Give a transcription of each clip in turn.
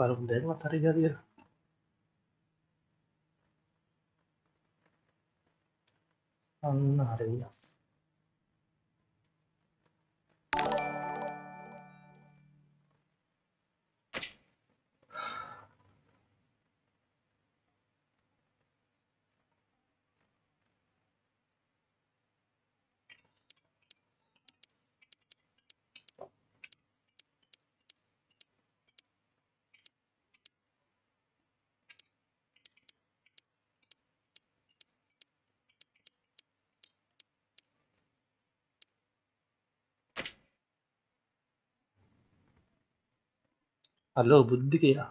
baru dari matahari jadi ya. Hari ya. Halo Budi ya.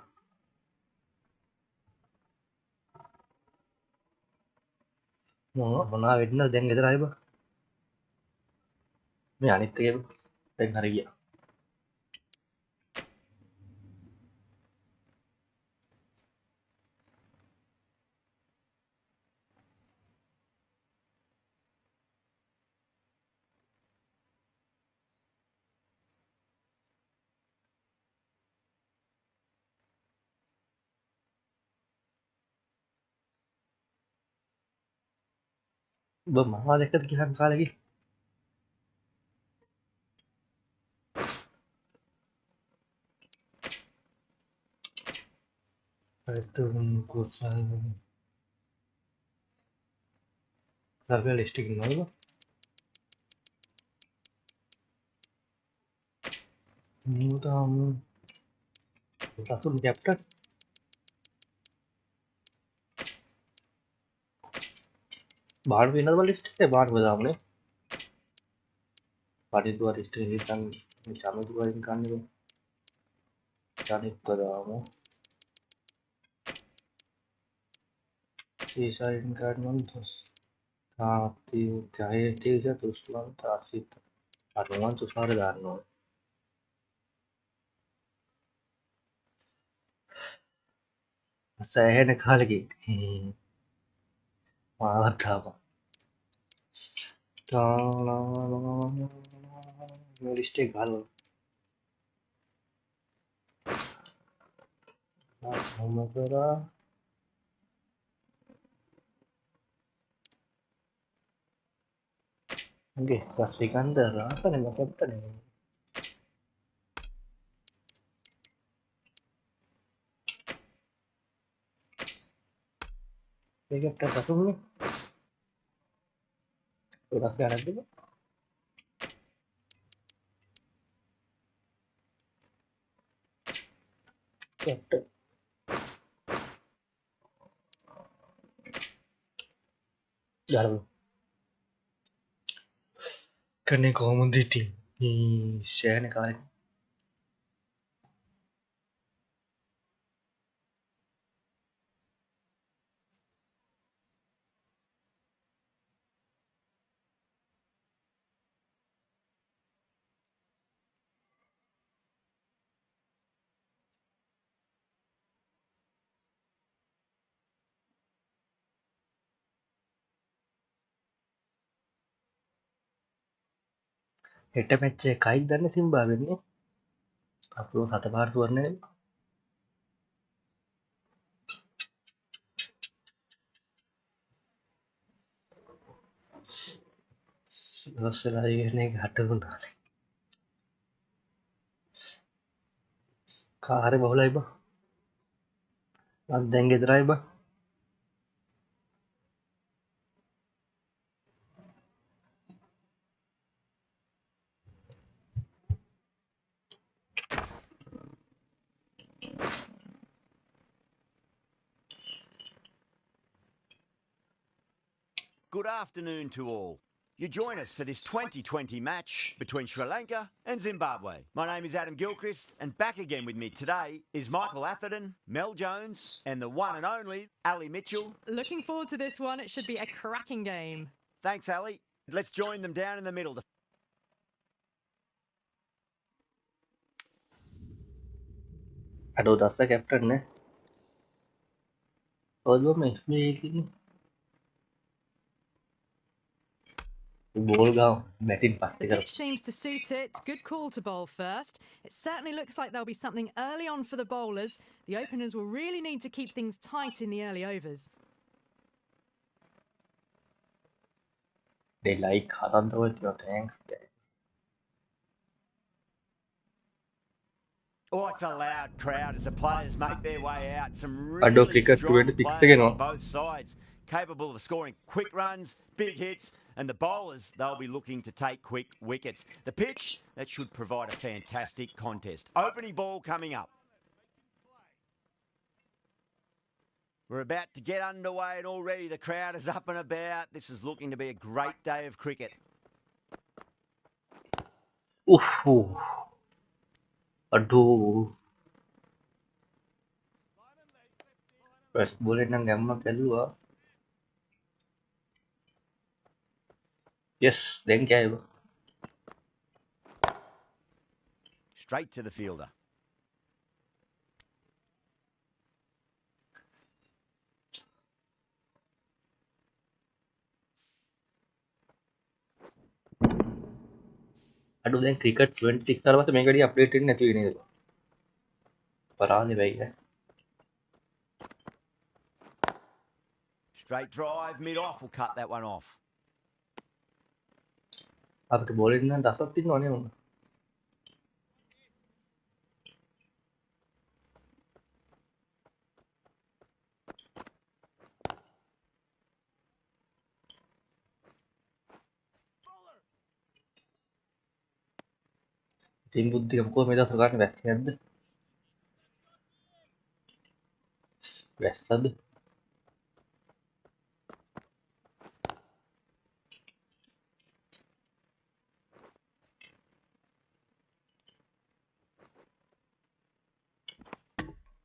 මොනා වෙන්න දැන් ගෙදර ආවේ බා. මේ අනිත් එකේ දැන් හරි ගියා. ඔබ මොනවද එක්කද ගියන් කාලේ ගියේ? Itu කුසල් සර්වර් ලිස්ට් එකේ නේද? නියුතම් රතුන් කැප්ටන් बाहर भी ना लिस्ट है बाहर बजा हमने पार्टी द्वारा लिस्ट है तंग शामिल द्वारा निकालने को जाने करा हूँ ये सारे निकालने में तो साथी चाहे ठीक है तो उसमें तासी आठवां तो सारे दारनो सहे निकाल के वहाँ था लिस्ट एक घाल करा oke pastikan darah apa nih apa nih ini kita pasang nih udah sekarang dulu Captain dalam करने को हम देती शहर निकाल हेट मैच काई दाने जिम्बाब्वे ने आप लोग सात बार तो करने नहीं घाटे बना कारे बहुला इबा अब देंगे driver Good afternoon to all. You join us for this 2020 match between Sri Lanka and Zimbabwe. My name is Adam Gilchrist, and back again with me today is Michael Atherton, Mel Jones, and the one and only Ali Mitchell. Looking forward to this one. It should be a cracking game. Thanks, Ali. Let's join them down in the middle. Aduh, dasar captain ne. Oh, dua match ni. ball का batting The pasti pitch seems to suit it. Good call to bowl first. It certainly looks like there'll be something early on for the bowlers. The openers will really need to keep things tight in the early overs. they like Hadan though with your thanks. Oh, it's a loud crowd as the players make their way out. Some Ado really cricket strong 26 players again. on both sides, capable of scoring quick runs, big hits, and the bowlers, they'll be looking to take quick wickets. The pitch, that should provide a fantastic contest. Opening ball coming up. We're about to get underway and already the crowd is up and about. This is looking to be a great day of cricket. Ooh. Aduh. First ball nang gamma kelluwa. Yes, then क्या है वो? Straight to the fielder. Aduh then cricket 26 తర్వాత මේකදී update වෙන්නේ නැති වෙන්නේ නේද? පරාදේ වෙයි. Straight drive, mid-off will cut that one off. අපිට බෝල් එක නම් 10ක් තියෙනවනේ උන්. ඉතින් බුද්ධික මොකෝ මේ දවස් ගන්න වැස්ස නැද්ද? වැස්සද?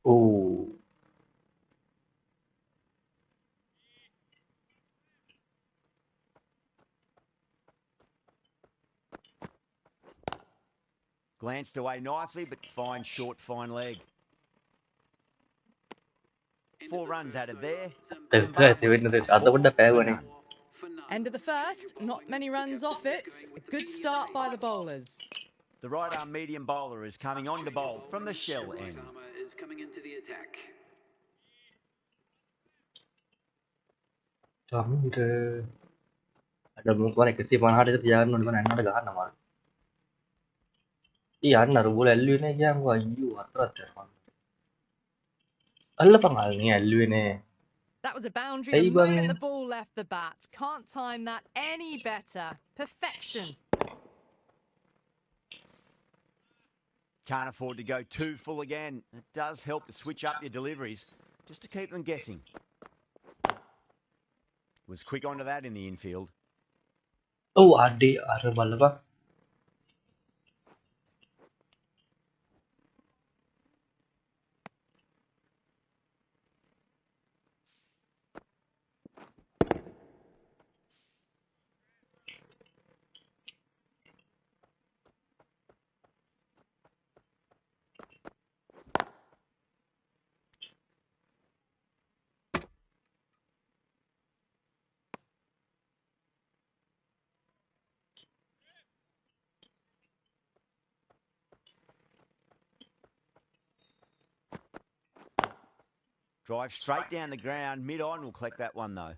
ඕ. Glanced away nicely, but fine short, fine leg. 4 runs added there. Zimbabwe, Are 4 for none. End of the first, not many runs off it. A good start by the bowlers. The right-arm medium bowler is coming on to bowl from the shell end. Is coming into the attack. ada මොකක් 150ට තියාගන්න ඕනේ මම අන්නට ගහන්න මාරු. යන්න අර බෝල ඇල්ලුවේ නෑ කියන්කෝ අයියෝ හතරක් යනවා. අල්ලපන් අල්ලන්නේ ඇල්ලුවේ නෑ. That was a boundary Hey, the moment Bunny. the ball left the bat. Can't time that any better. Perfection. Can't afford to go too full again. It does help to switch up your deliveries, just to keep them guessing. Was quick onto that in the infield. ඔව් අඩේ අර බලපන්. Drive straight down the ground, mid-on will collect that one though.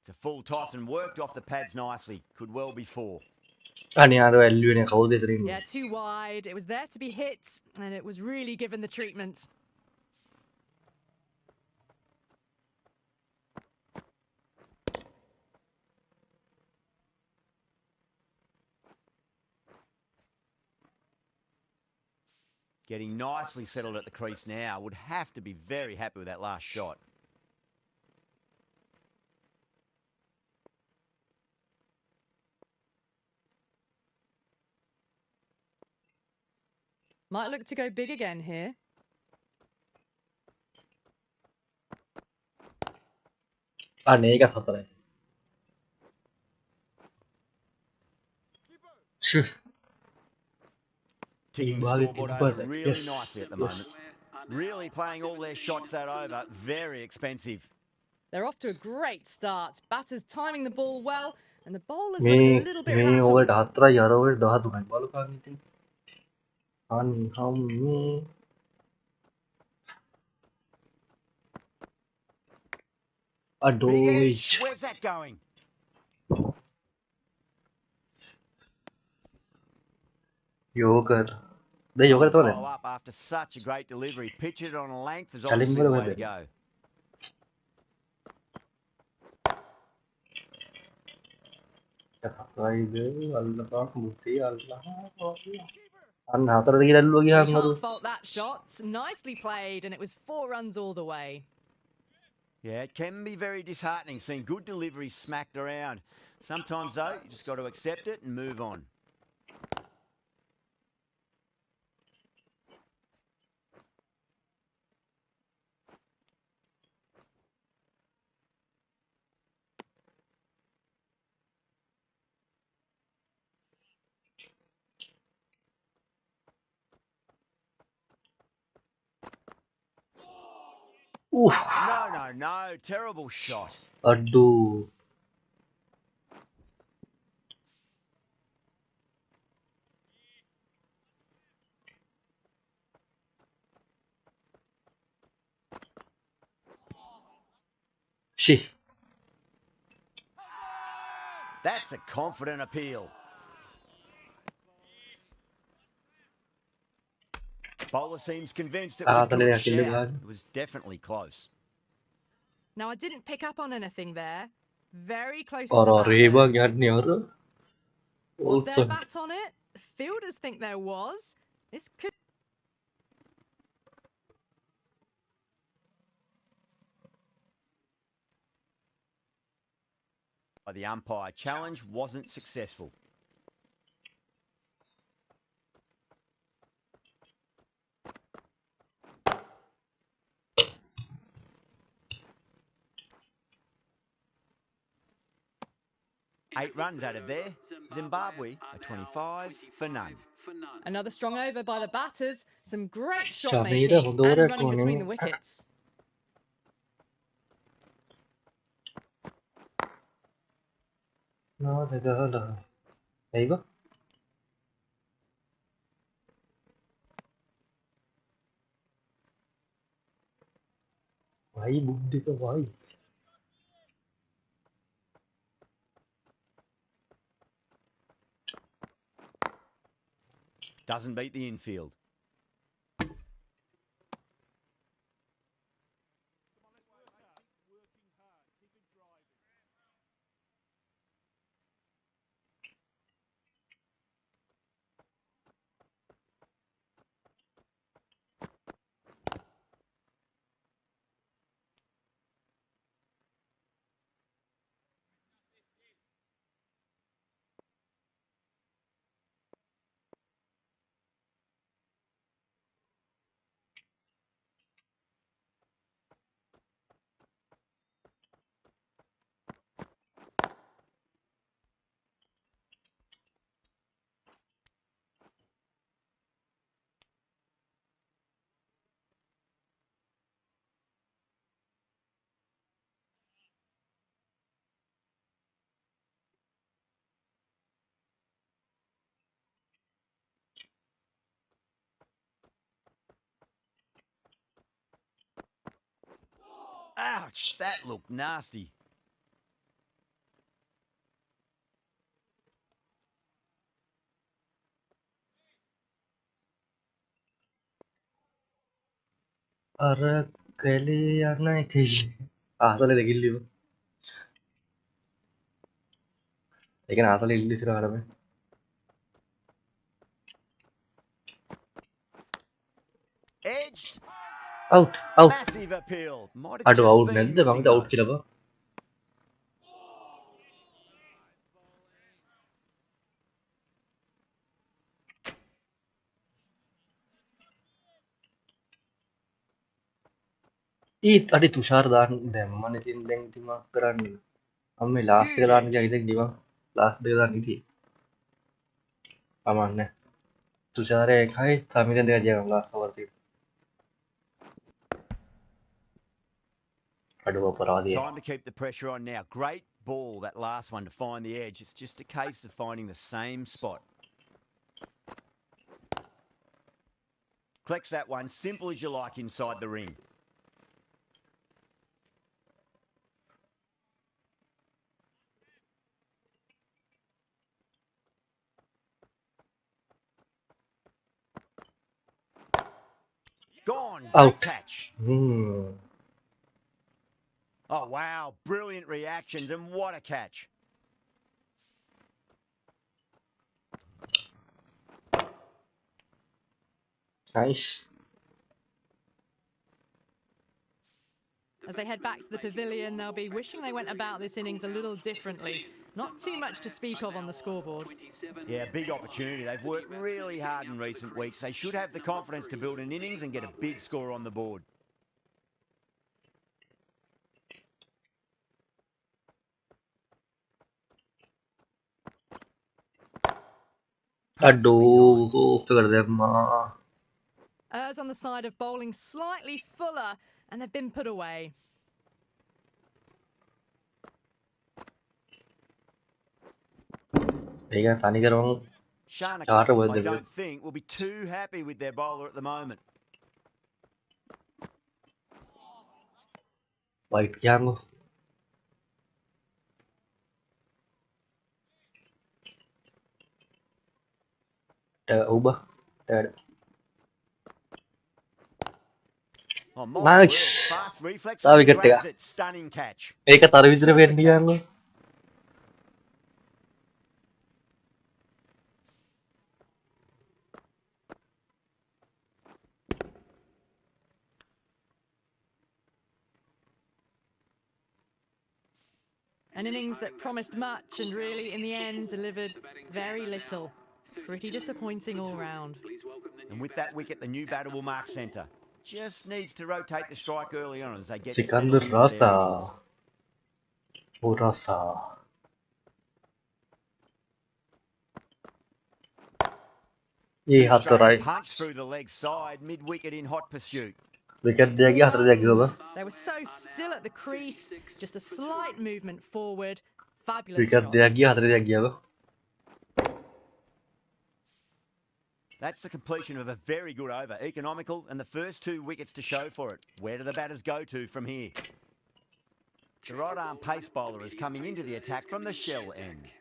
It's a full toss and worked off the pads nicely. Could well be 4. අනේ අර ඇල්ලුවේ නෑ කවුද එතනින්. Yeah, too wide. It was there to be hit, and it was really given the treatment. Getting nicely settled at the crease now. Would have to be very happy with that last shot. Might look to go big again here. 내가 샀더래. 슈. Ticking the 이거 scoreboard 이거 over really nicely at the moment. yes. Really playing all their shots that over. Very expensive. They're off to a great start. Batters timing the ball well, and the bowlers look a Me little bit me over rattled. dhatra यार over दहा दुनाई बालू का नहीं थी. हम me Big adoi. edge. Where's that going? Yoga. The Trying yoga to तो follow नहीं. up after such a great delivery. Pitch it on a length is Chalim obviously the बोलो way to भाई. go. Allah bukti Allah. Anna hatar lagi lalu lagi You hang baru. can't fault that shot. Nicely played, and it was 4 runs all the way. Yeah, it can be very disheartening seeing good deliveries smacked around. Sometimes, though, you just got to accept it and move on. No. Terrible shot. Aduh. Shih. That's a confident appeal. Bowler seems convinced it was a good shout. It was definitely close. Now, I didn't pick up on anything there. Very close to और the bat. रेबा क्या नहीं और. Was there a bat on it? Fielders think there was. This could. The umpire challenge wasn't successful. Eight runs out of there. Zimbabwe are 25 for none. Another strong over by the batters. Some great shot Shamira, making and Hodora, running between the Tony. wickets. No, they got a. Eva? Why बुद्धि का भाई. Doesn't beat the infield. Ouch, that looked nasty. अरे केली यार नहीं थी. आसले लगी लियो. लेकिन आसले इल्ली सिरा घर में. Edged. Out. Massive appeal. Might have Aduh just out been नहीं दे missing बांगते out though. किला बा. Ih, tadi tushar dan demman itin deng tima keran. Amme last ke dan Huge ja edge. itin dima. Last de dan iti. Aman ne. Tushare khai thamire de ja last over ti. Aduh paradi. Time to keep the pressure on now. Great ball, that last one, to find the edge. It's just a case of finding the same spot. Collects that one, simple as you like, inside the ring. Gone. Great Out. catch. Hmm. Oh, wow. Brilliant reactions, and what a catch. Nice. As they head back to the pavilion, they'll be wishing they went about this innings a little differently. Not too much to speak of on the scoreboard. Yeah, big opportunity. They've worked really hard in recent weeks. They should have the confidence to build an innings and get a big score on the board. Perfectly timed. Aduh, figure them. Errs on the side of bowling slightly fuller, and they've been put away. ठीक है पानी का रंग Shanaka, चार बजे I देंगे don't think, will be too happy with their bowler at the moment. White क्या हम उबा Oh, my word. nice Fast reflexes Tawi and कटेगा grabs it. Stunning catch. एक का तार भी तरफ Super इंडिया को catch. An innings that promised much and really, in the end, delivered very little. Pretty disappointing all round. And with that wicket, the new batter will mark centre. Just needs to rotate the strike early on as they get settled Sikandar into their innings. पूरा सा ये हाथ तो Two-stroke right punch through the leg side, mid-wicket in hot pursuit. Wicket देगी हाथ तो जाएगी होगा They were so still at the crease, just a slight movement forward. Fabulous wicket shot. देगी हाथ तो जाएगी होगा That's the completion of a very good over. Economical, and the first 2 wickets to show for it. Where do the batters go to from here? The right-arm pace bowler is coming into the attack from the shell end.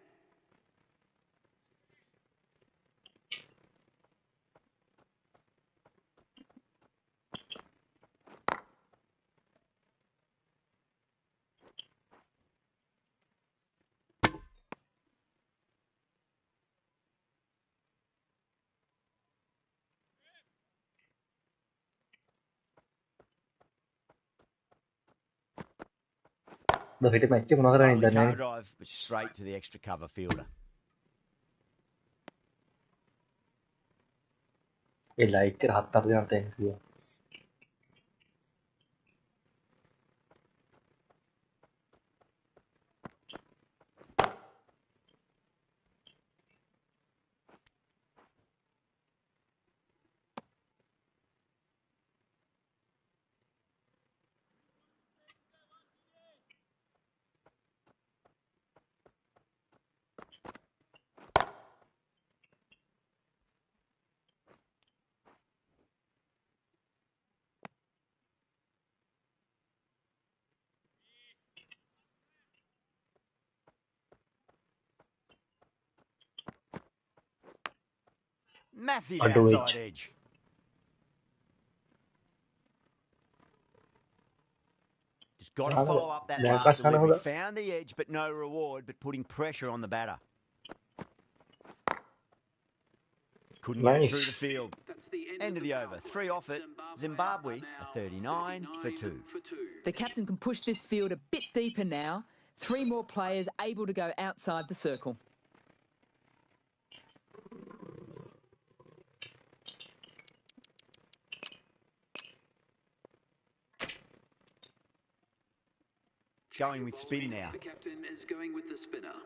दो hit match के बना रहे हैं Lovely इधर cover नहीं drive, but straight to the extra cover fielder. ये लाइक के हाथ तर जाते हैं Massive अड्डो outside edge edge. Just got to follow up that लड़का last शान delivery. होगा Found the edge, but no reward, but putting pressure on the batter. Couldn't get it through the nice field. End of the over. 3 off it. Zimbabwe are 39 for 2. The captain can push this field a bit deeper now. 3 more players able to go outside the circle. going with spin now. The captain is going with the spinner.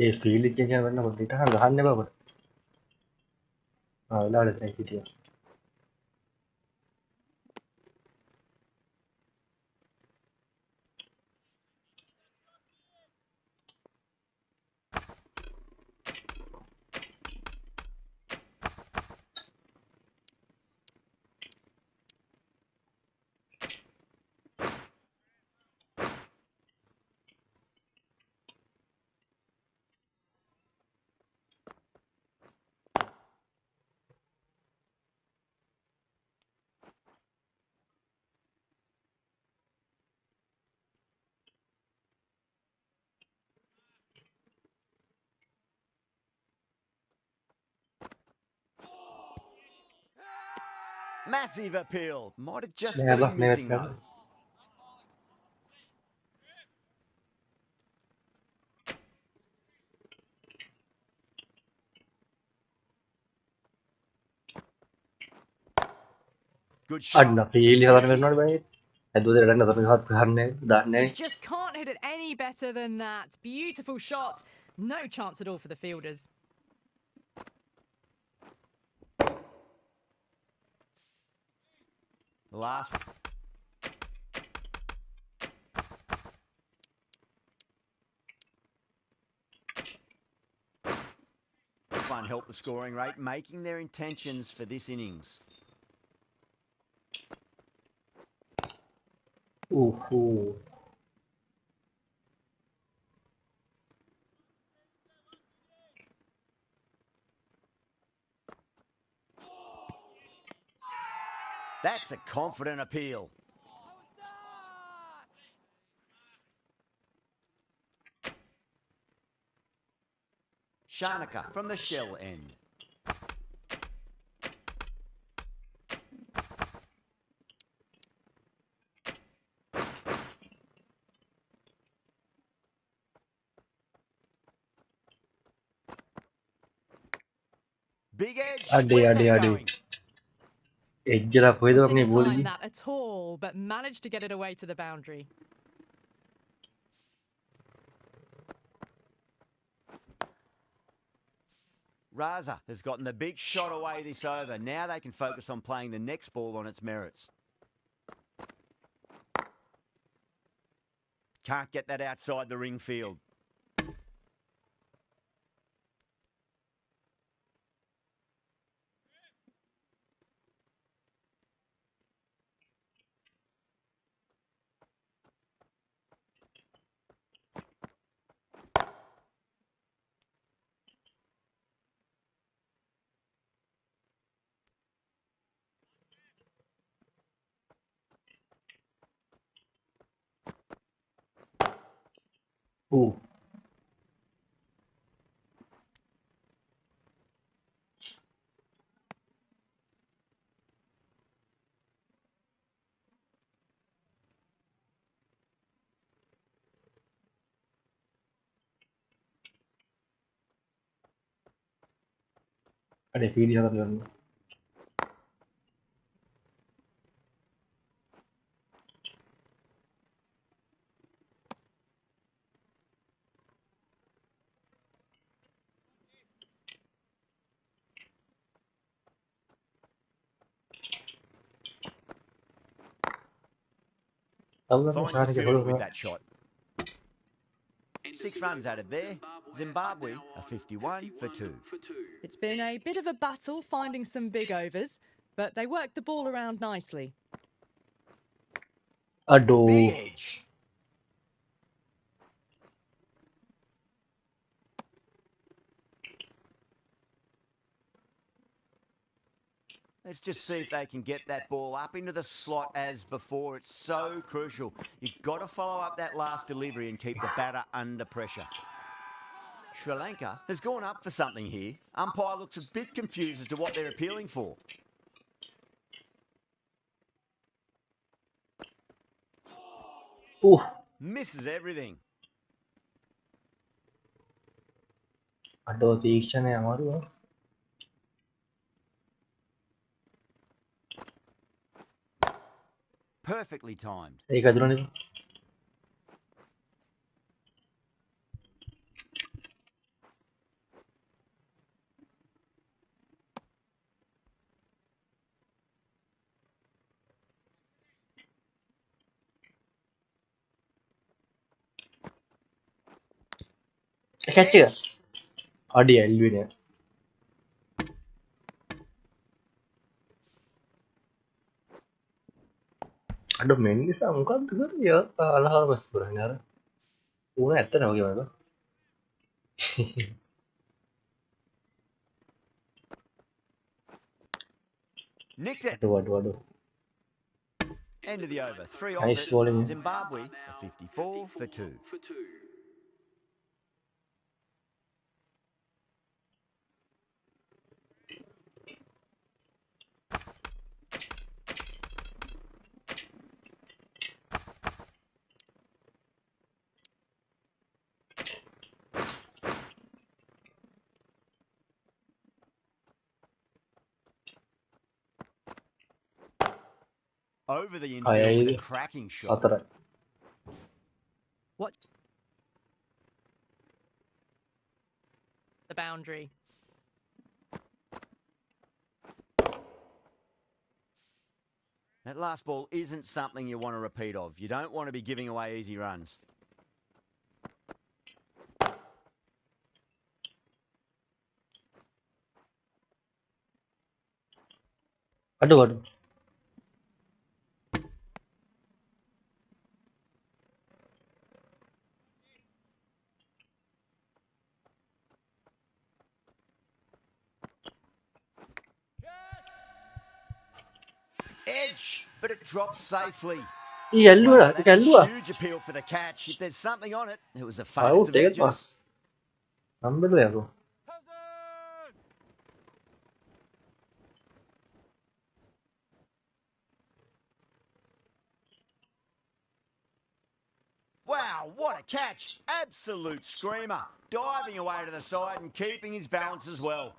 A field එක කියන වෙන්න පොඩ්ඩක් හිටහන් ගහන්න එපා අපිට. වෙලාවට දැන් හිටියා. Massive appeal. Might have just Never, been missing never. though. Good shot. අන්න ෆීල්ඩ් එක ගන්න වෙනවනේ බයි. ඇදුවද රඩන්න තමයි හත් ගහන්නේ දාන්නේ. You just can't hit it any better than that. Beautiful shot. No chance at all for the fielders. The last. One helped the scoring rate, making their intentions for this innings. Ooh. That's a confident appeal. Shanaka from the shell end. Big edge. Where's that going? එජ්ජලා කොහෙද වගේ Didn't ball time එකේ. that at all, but managed to get it away to the boundary. Raza has gotten the big shot away this over. Now they can focus on playing the next ball on its merits. Can't get that outside the ring field. Ooh. අඩේ field එක ගන්න. Finds the fielder with that shot. 6 runs out of there. Zimbabwe are 51 for 2. It's been a bit of a battle finding some big overs, but they worked the ball around nicely. අඩෝ. Big edge. Let's just see if they can get that ball up into the slot as before. It's so crucial. You've got to follow up that last delivery and keep the batter under pressure. Sri Lanka has gone up for something here. Umpire looks a bit confused as to what they're appealing for. Misses everything. අඩෝ තීක්ෂණය අමාරුයි. Perfectly timed. Ikat dulu nih. Catch ya? Oh dia Elvin ya. Aduh main ini sangka tuh ya kalah harus sebenarnya. Itu apa gimana? Nicked it. Aduh. End of the over. 3 off Nice it. bowling. Zimbabwe are 54 for 2. Over the infield with a cracking shot. Sata. What? The boundary. That last ball isn't something you want to repeat of. You don't want to be giving away easy runs. Aduh. Edge, but it drops safely. Iya lu lah, That's ikan lu a ah. huge appeal for the catch. If there's something on it, it was the Tahu faintest of deh pas. edges. Ambil lu ya aku. Wow, what a catch. Absolute screamer. Diving away to the side and keeping his balance as well.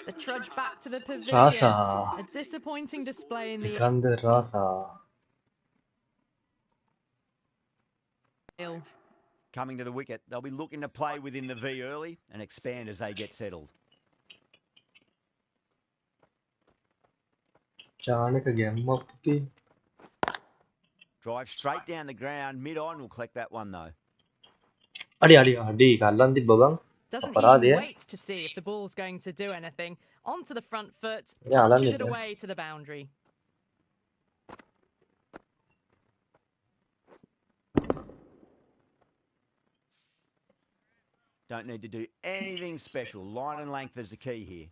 The trudge back to the pavilion. Rasa. A disappointing display in the Ikan rasa. ill. Coming to the wicket, they'll be looking to play within the V early and expand as they get settled. Jangan ke game putih. Drive straight down the ground, mid-on will collect that one though. Adi, kalan di babang. Doesn't Parah even dia. wait to see if the ball's going to do anything. Onto the front foot, Ya, Alan punches it itu. away to the boundary. Don't need to do anything special. Line and length is the key here.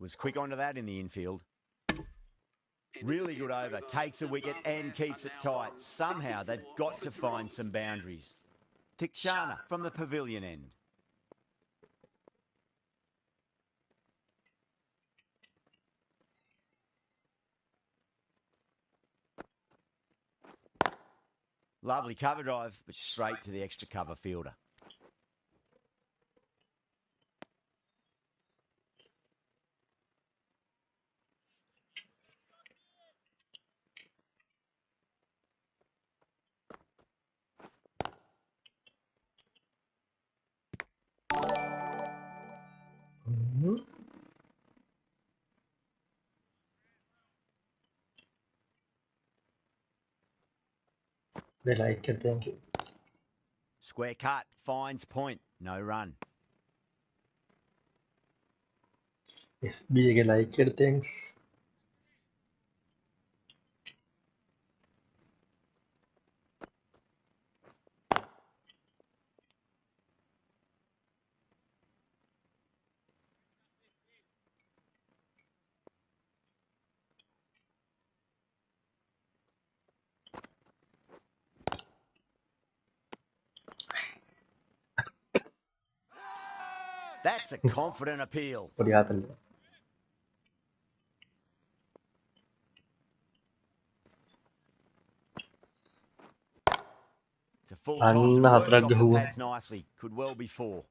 Was quick onto that in the infield. Really good over. Takes a wicket and keeps it tight. Somehow they've got to find some boundaries. Tikshana from the pavilion end. Lovely cover drive, but straight to the extra cover fielder. They like it, thank you. Square cut, finds point, no run. FB like it, thanks. That's a confident appeal. kelihatan. It's a full toss and Anna worked off hatraga the huwa. pads nicely. Could well be 4.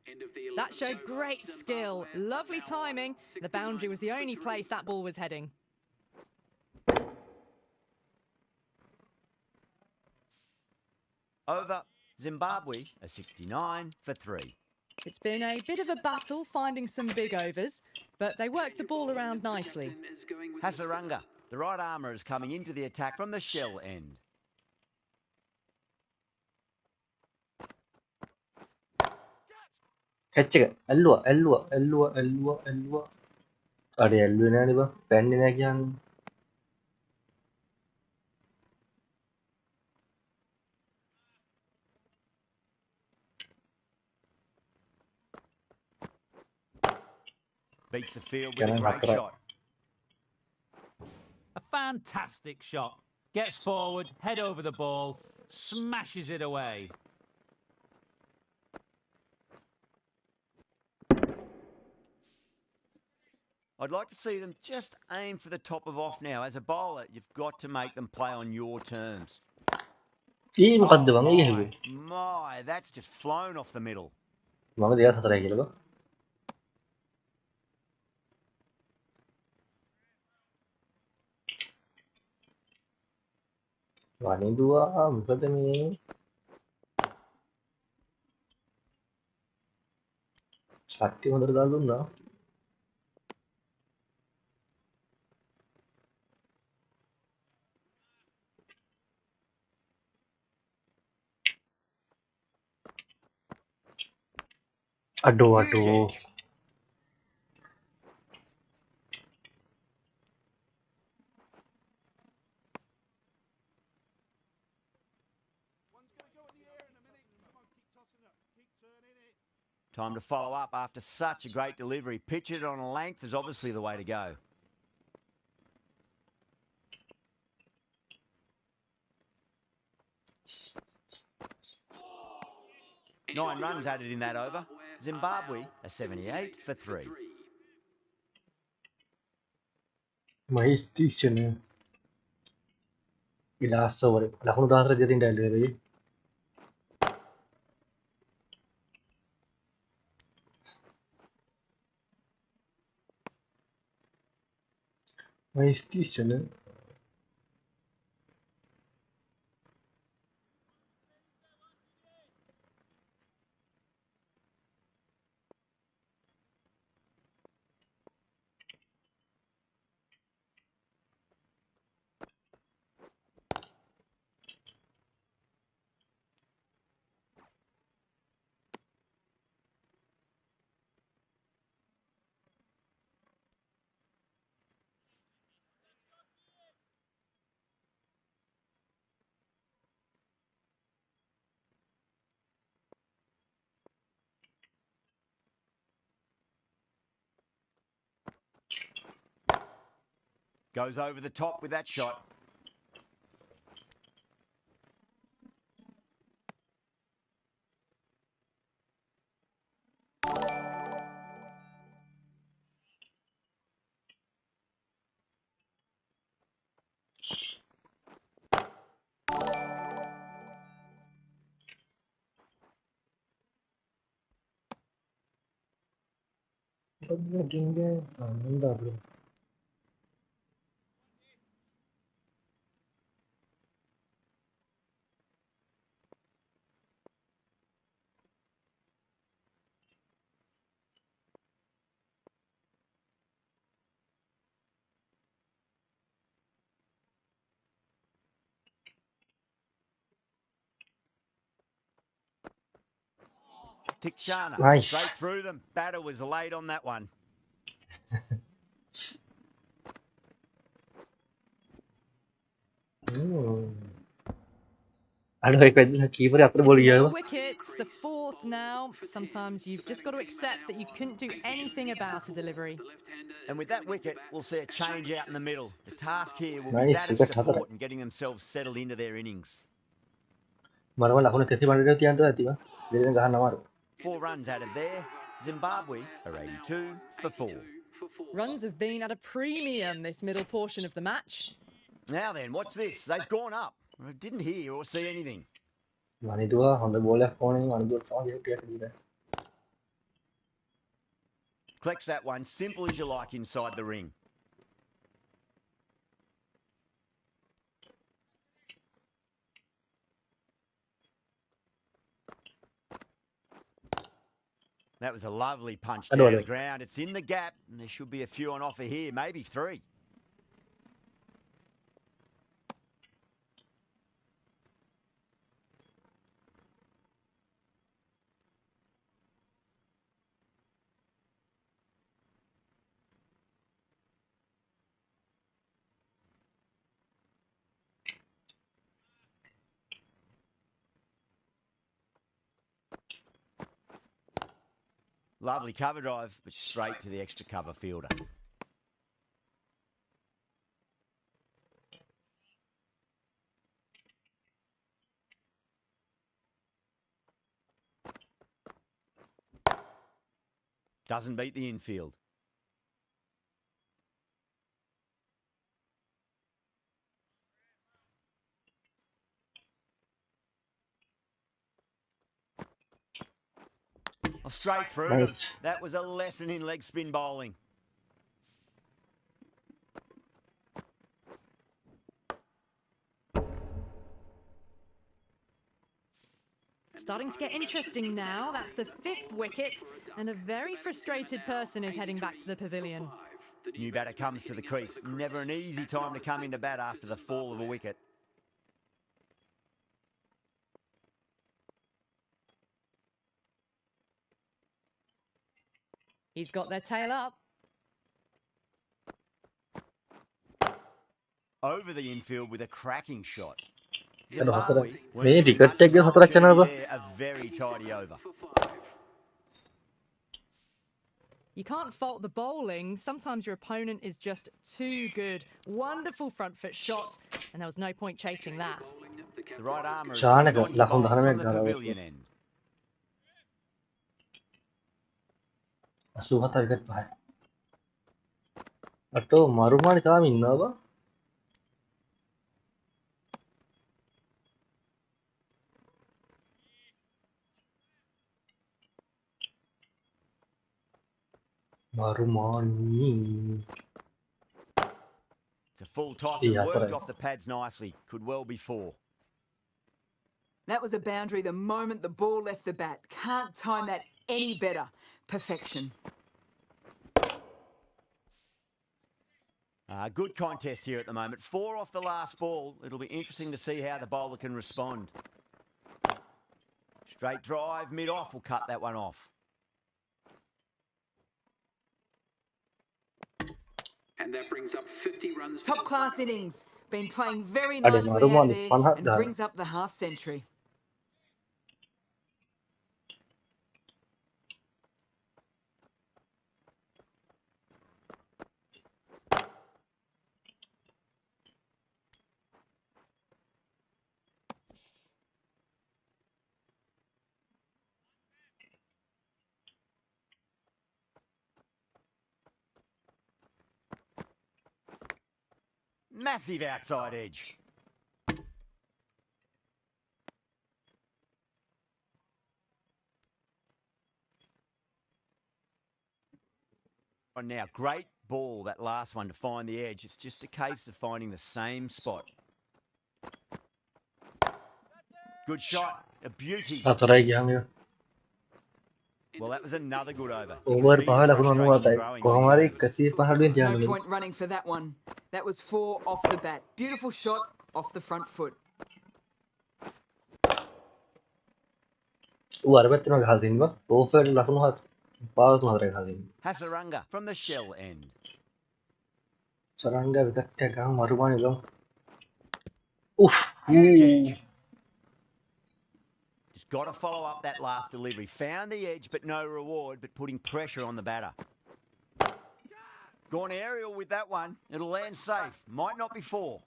That showed great skill. Lovely timing. The boundary was the only place that ball was heading. Over. Zimbabwe a 69 for 3. It's been a bit of a battle finding some big overs, but they worked the ball around nicely. Hasaranga, the right armour, is coming into the attack from the shell end. Elwa. Ada elwa ni ba? Pen ni lagi yang Beats the field with a Kanan great hatra. shot. A fantastic shot. Gets forward, head over the ball, smashes it away. I'd like to see them just aim for the top of off now. As a bowler, you've got to make them play on your terms. Ih, muqaddim bang iya Oh, gue. my, that's just flown off the middle. Mama dia hatra gila ba? Wah, ini 2 muqaddim ni. Sakti mundur dalu na. Aduh. Time to follow up after such a great delivery. Pitch it on a length is obviously the way to go. Nine runs added in that over. Zimbabwe a 78 for 3. Mahistisyon. Ilasa wala. Wala akong nagkakara dito yung delivery. Mahistisyon. Goes over the top with that shot. Belum. Tikshana, Nice. straight through them. Batter was late on that one. Aduh, kayak keeper ya, It's boleh ya. another wicket, the 4th now. Sometimes you've just got to accept that you couldn't do anything about a delivery. And with that wicket, we'll see a change out in the middle. The task here will be Nice, that of wicket hatra. support and getting themselves settled into their innings. Maru aku nak kasi bandar dia tiang tu hati mah. Jadi enggak hana maru. 4 runs added there. Zimbabwe are 82 for 4. Runs have been at a premium this middle portion of the match. Now then, what's this? They've gone up. I didn't hear or see anything. Manidua on the ball left corner, Manidua found it here. Collects that one, simple as you like inside the ring. That was a lovely punch down the ground. It's in the gap, and there should be a few on offer here, maybe 3. Lovely cover drive, but straight to the extra cover fielder. Doesn't beat the infield. Oh, straight through them. That was a lesson in leg spin bowling. Starting to get interesting now. That's the 5th wicket, and a very frustrated person is heading back to the pavilion. New batter comes to the crease. Never an easy time to come into bat after the fall of a wicket. He's got their tail up. Over the infield with a cracking shot. Zimbabwe a very tidy over. You can't fault the bowling. Sometimes your opponent is just too good. Wonderful front foot shot, and there was no point chasing that. The right armour is coming on to bowl from the pavilion end. Asuhata wicket pahai. Atto marumani තාම ඉන්නවා. Marumani. It's a full toss and worked off the pads nicely. Could well be 4. That was a boundary the moment the ball left the bat. Can't time that any better. Perfection. Good contest here at the moment. 4 off the last ball. It'll be interesting to see how the bowler can respond. Straight drive, mid-off will cut that one off. And that brings up 50 runs. Top class innings. Been playing very nicely out there and brings up the half century. Massive outside edge. And now, great ball, that last one, to find the edge. It's just a case of finding the same spot. Good shot, a beauty. Well, that was another good over. Over pahal aku nuwata. Kohomari kasi pahal din No point running for that one. That was 4 off the bat. Beautiful shot off the front foot. Hasaranga from the shell end. Saranga wicket gang marumani long. Oof. Just got to follow up that last delivery. Found the edge, but no reward, but putting pressure on the batter. Gone aerial with that one. It'll land safe. Might not be 4.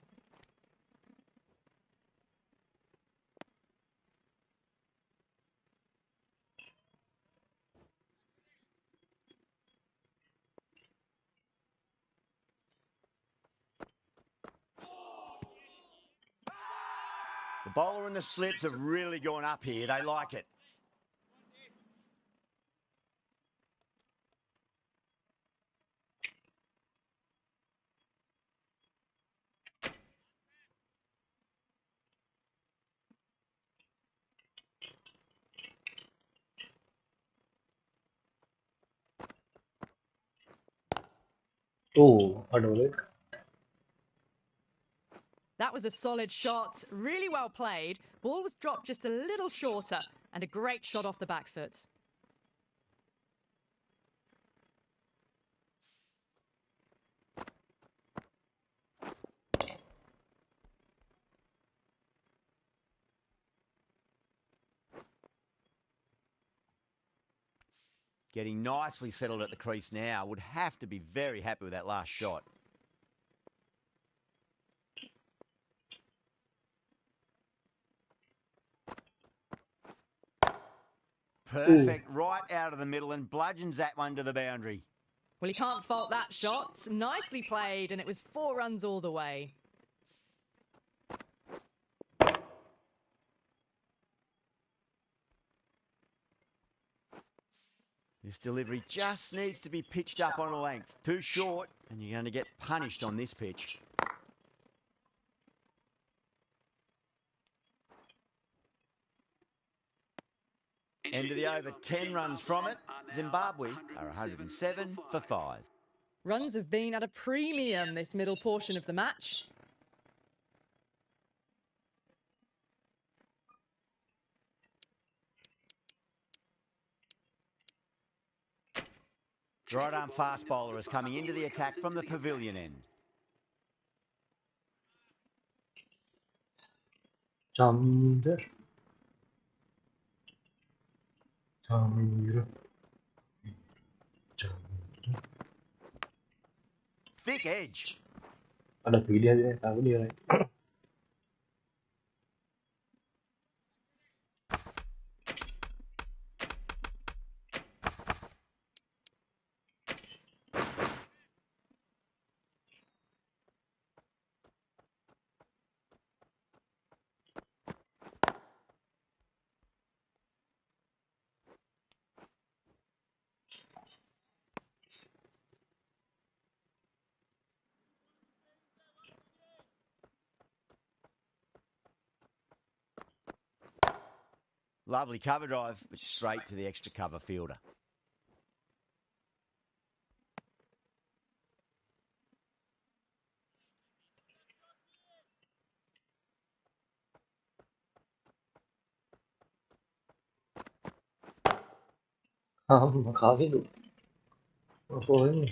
Bowler and the slips have really gone up here. They like it. Oh, aduh. That was a solid shot, really well played. Ball was dropped just a little shorter, and a great shot off the back foot. Getting nicely settled at the crease now. Would have to be very happy with that last shot. Perfect, right out of the middle and bludgeons that one to the boundary. Well, he can't fault that shot. Nicely played, and it was 4 runs all the way. This delivery just needs to be pitched up on a length. Too short, and you're going to get punished on this pitch. End of the over, 10 runs from it. Zimbabwe are 107 for 5. Runs have been at a premium this middle portion of the match. Right arm fast bowler is coming into the attack from the pavilion end. Camdır. Camdır. Camdır. Thick edge. Ada pilihan dia, tahu dia. Lovely cover drive, but straight to the extra cover fielder. Không, khó biết đủ. Phối.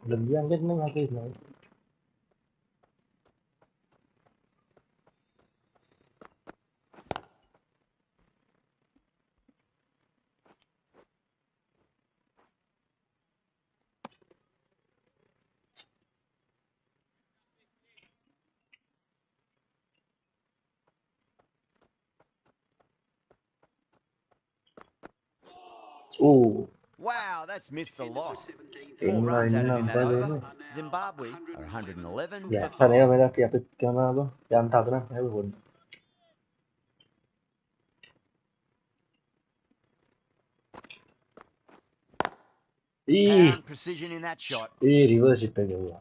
Đừng gian biết nó cái này. Wow, that's missed a lot. 4 Tiếng này runs added in nằm that tới over. đấy. Zimbabwe are 111 Dạ, for sao này 5. mới ra kịp cái nào đó. Jam thật đó, hay buồn. Apparent precision in that shot. Reverse it again.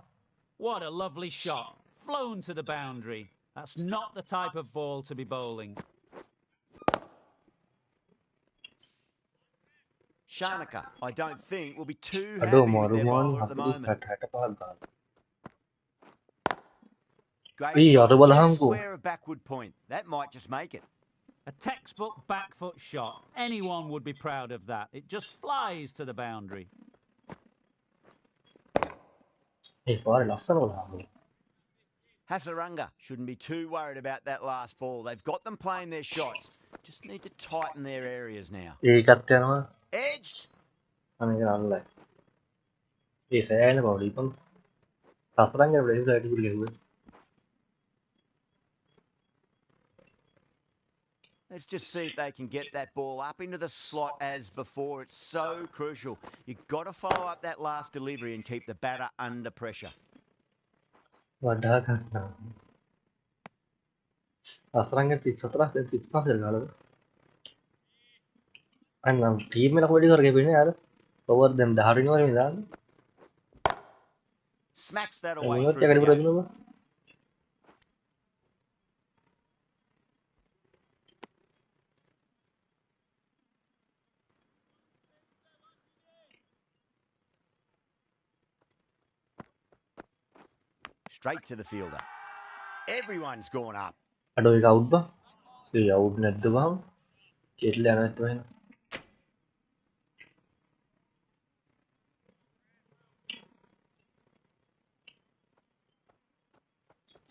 What a lovely shot. Flown to the boundary. That's not the type of ball to be bowling. Shanaka, I don't think, will be too Aduh, happy with their bowler at the hampir moment. hat. Great Iya, shot, ada bola just hangku. square of backward point. That might just make it. A textbook back foot shot. Anyone would be proud of that. It just flies to the boundary. Hasaranga shouldn't be too worried about that last ball. They've got them playing their shots. Just need to tighten their areas now. Edged. Anh cái này. Sẽ là bảo lý con. Tập đánh ra để ra đi liền. Let's just see if they can get that ball up into the slot as before. It's so crucial. You've got to follow up that last delivery and keep the batter under pressure. Wadah kan. Serangnya 17 dan 17 dari kalau. Anam team में लगभग कर गए भी नहीं यार. Over them धारी नहीं वाले मिला. Smacks that away Ini through क्या the करी gate. बरोबर ना. Straight to the fielder. Everyone's gone up. Aduh ini out bah. Iya out net tuh bang. Kita lihat itu kan.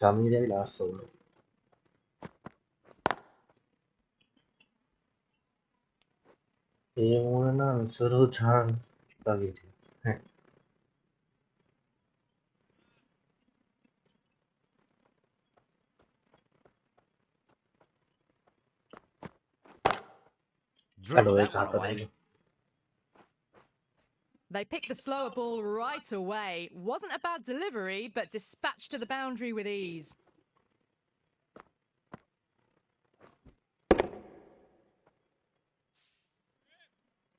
Kami dia last solo. ये मुझे ना शुरू छान लगी थी. Drilled that one away. They picked the slower ball right away. Wasn't a bad delivery, but dispatched to the boundary with ease.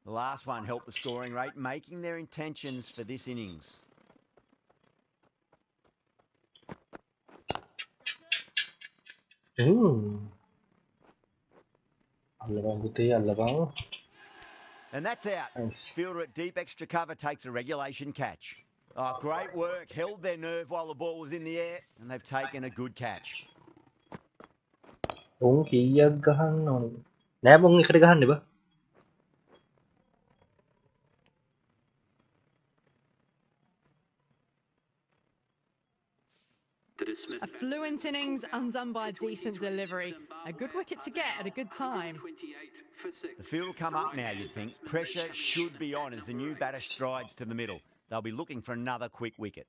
The last one helped the scoring rate, making their intentions for this innings. And that's out. Nice. Fielder at deep extra cover takes a regulation catch. Oh, great work. Held their nerve while the ball was in the air, and they've taken a good catch. Ung kiyagahan no. Naya mong ikarigahan, di ba? A fluent innings undone by a decent delivery. A good wicket to get at a good time. The field will come up now, you'd think. Pressure should be on as the new batter strides to the middle. They'll be looking for another quick wicket.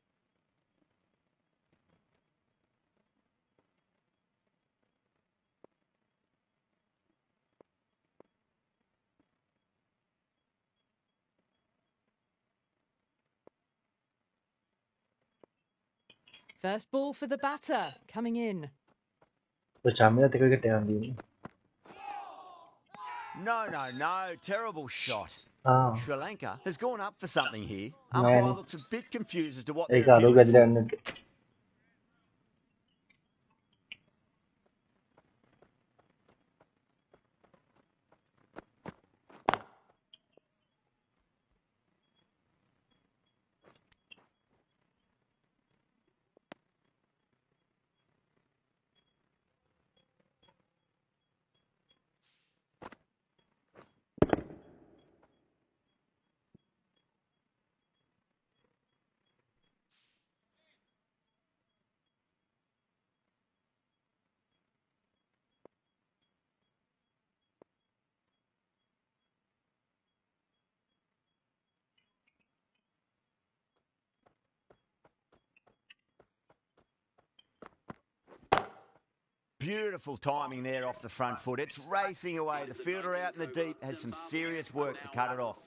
First ball for the batter, coming in. So Chamila take a turn di. No. Terrible shot. Ah. Sri Lanka has gone up for something here. Man. Umpire looks a bit confused as to what they're Ek alu appealing for. gadlan. Beautiful timing there off the front foot. It's racing away. The fielder out in the deep has some serious work to cut it off.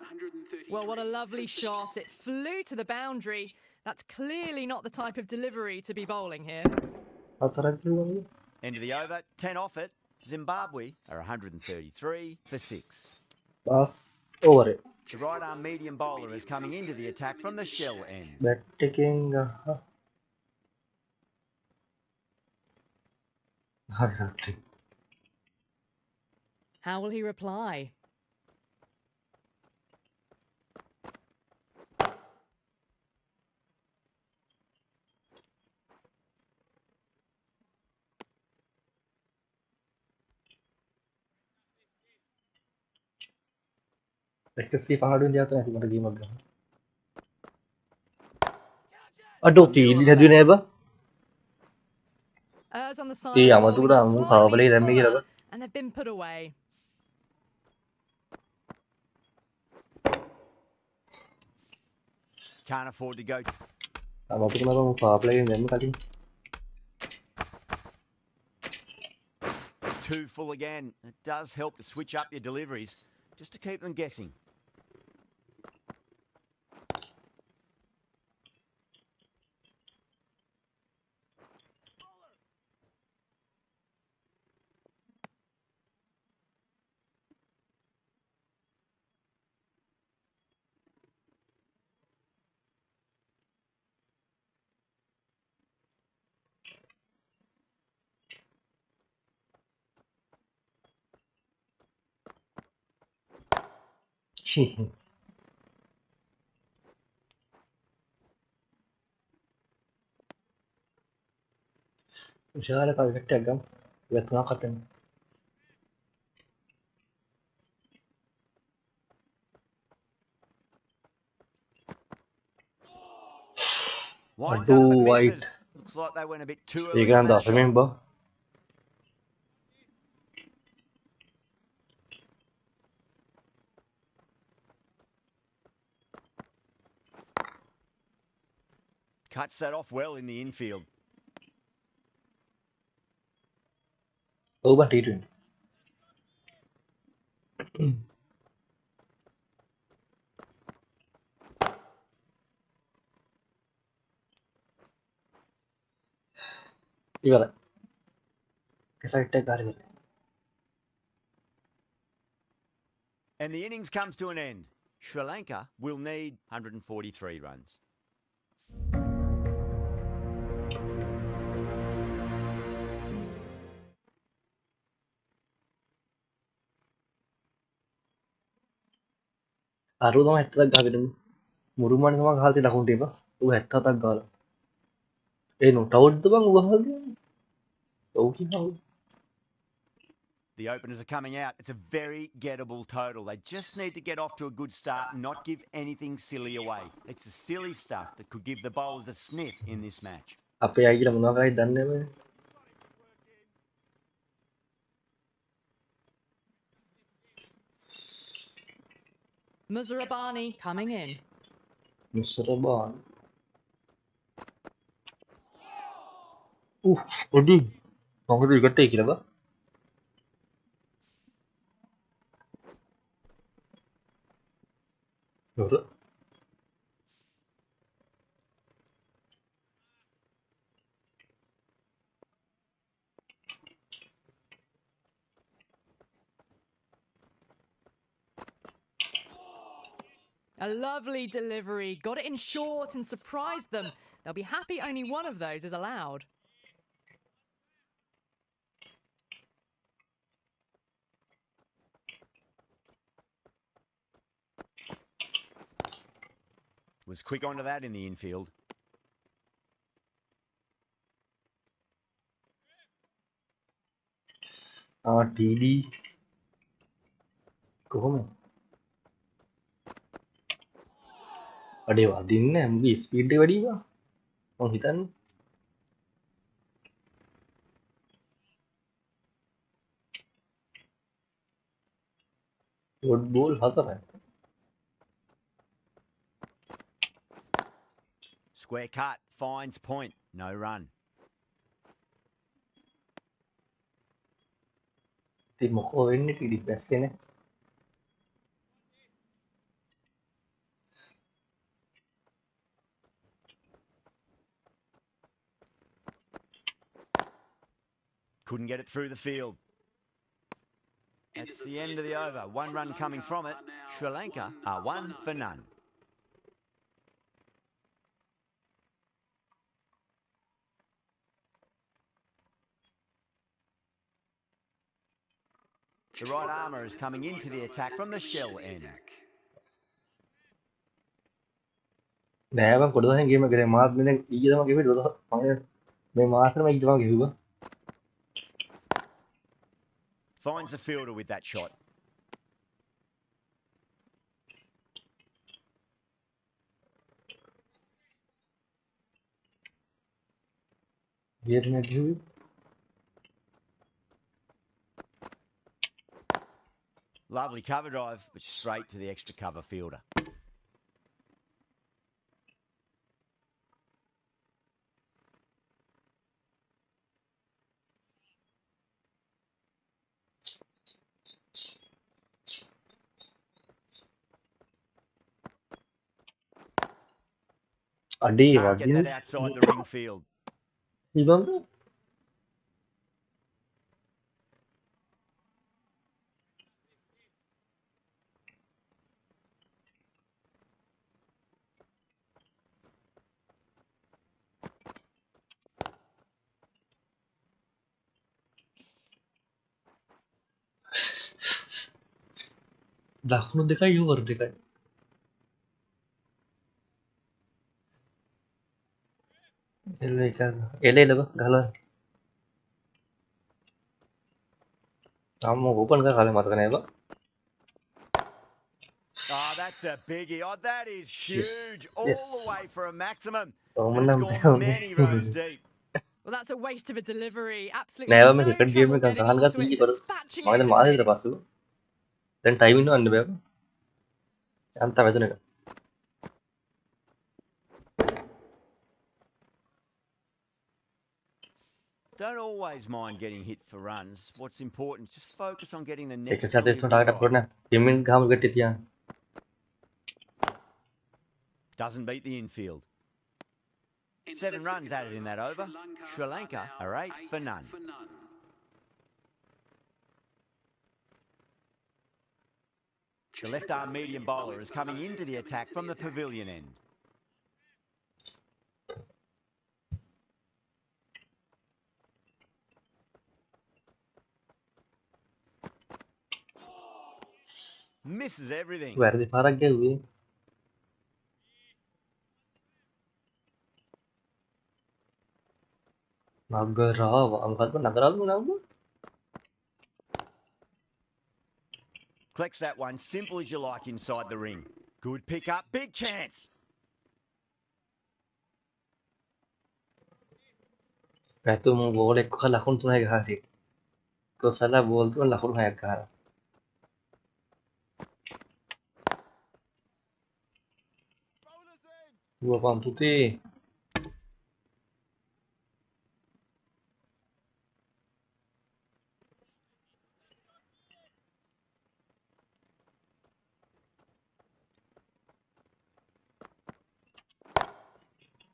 Well, what a lovely shot. It flew to the boundary. That's clearly not the type of delivery to be bowling here. End of the over, 10 off it. Zimbabwe are 133 for 6. Pass over it. The right arm medium bowler is coming into the attack from the shell end. Bat taking. How will he reply? Let's see pangadu jata hai tumhara game agam. Aduh pilih hadu ne ba. On the side, Iya, bowling matu dah mu slightly power play dah me kira fuller, ba. and they've been put away. Can't afford to go. Matu kenapa mu power play dah me kali. too full again. It does help to switch up your deliveries, just to keep them guessing. Ushara kalau kita agam, Vietnam katan. Winds up Aduh, and white. misses. Looks like they went a bit too early Ikan on that dah, shot. remember? Cuts that off well in the infield. Over T20. Ibarat. Kisah kita kari. And the innings comes to an end. Sri Lanka will need 143 runs. Aru nama hetta tak gak gitu. Muruman sama hal tidak kunti pak. Hetta tak gak. No, tahu itu bang hal dia. Tahu hal. The openers are coming out. It's a very gettable total. They just need to get off to a good start and not give anything silly away. It's the silly stuff that could give the bowlers a sniff in this match. Apa yang kita menolak kali dan deh. Muzarabani coming in. Miseraban. Odi. Kau tu juga take lah, Pak. A lovely delivery. Got it in short and surprised them. They'll be happy only one of those is allowed. Was quick onto that in the infield. TD. Kau අඩේ වදින්න මුගේ speed එක වැඩි වුණා මං හිතන්නේ dot ball 4යි Square cut, finds point, no run. ඉතින් මොකෝ වෙන්නේ ටිඩි බැස්සේ නේ Couldn't get it through the field. That's the end of the over. One run coming from it. Sri Lanka are 1 for none. The right armour is coming into the attack from the shell end. නෑ මං කොට දහන් ගේම කරේ මාත් මෙන්න ඊයේ තමයි ගෙවි 12 මම මේ මාසෙම ඊයේ තමයි ගෙවුවා Finds the fielder with that shot. ගේම ගෙවි Lovely cover drive, but straight to the extra cover fielder. අඩේ Can't get වදින් that outside the ring field. ඉබං දකුණු දෙකයි යෝවර් දෙකයි එල්ල එක එලෙලව ගහලා තාම ඕපන් කරලා කාලේ මතක නෑ බා Oh, that's a biggie. Oh, that is Yes. huge. All Yes. the way for a maximum. Oh, And it's man, gone man. many rows deep. Well, that's a waste of a delivery. Absolutely නෑව no මේ cricket game trouble එක getting ගහන්න into ගත්තා it, ඊ කර dispatching මම it දැන් for මාසෙකට six. පස්සෙ දැන් time ඉන්නව අන්න බෑ යන්ත වැදුන එක Don't always mind getting hit for runs. What's important is just focus on getting the ඒක next සතේ delivery ටාගට් right. කරන ගෙමින් ගහම ගැටි තියන් Doesn't beat the infield. 7 runs added in that over. Sri Lanka are 8 for none. The left-arm medium bowler is coming into the attack from the pavilion end. Misses everything. වැරදි පාරක් ගැව්වේ නගරාව අංකල්ප නගරාව නම Collects that one, simple as you like inside the ring. Good pick up, big chance. පැතුම් බෝල එක්ක ලකුණු 3යි ගහලා කොසලා ball තුන ලකුණු 6ක් ගහලා ගුවපම් පුතේ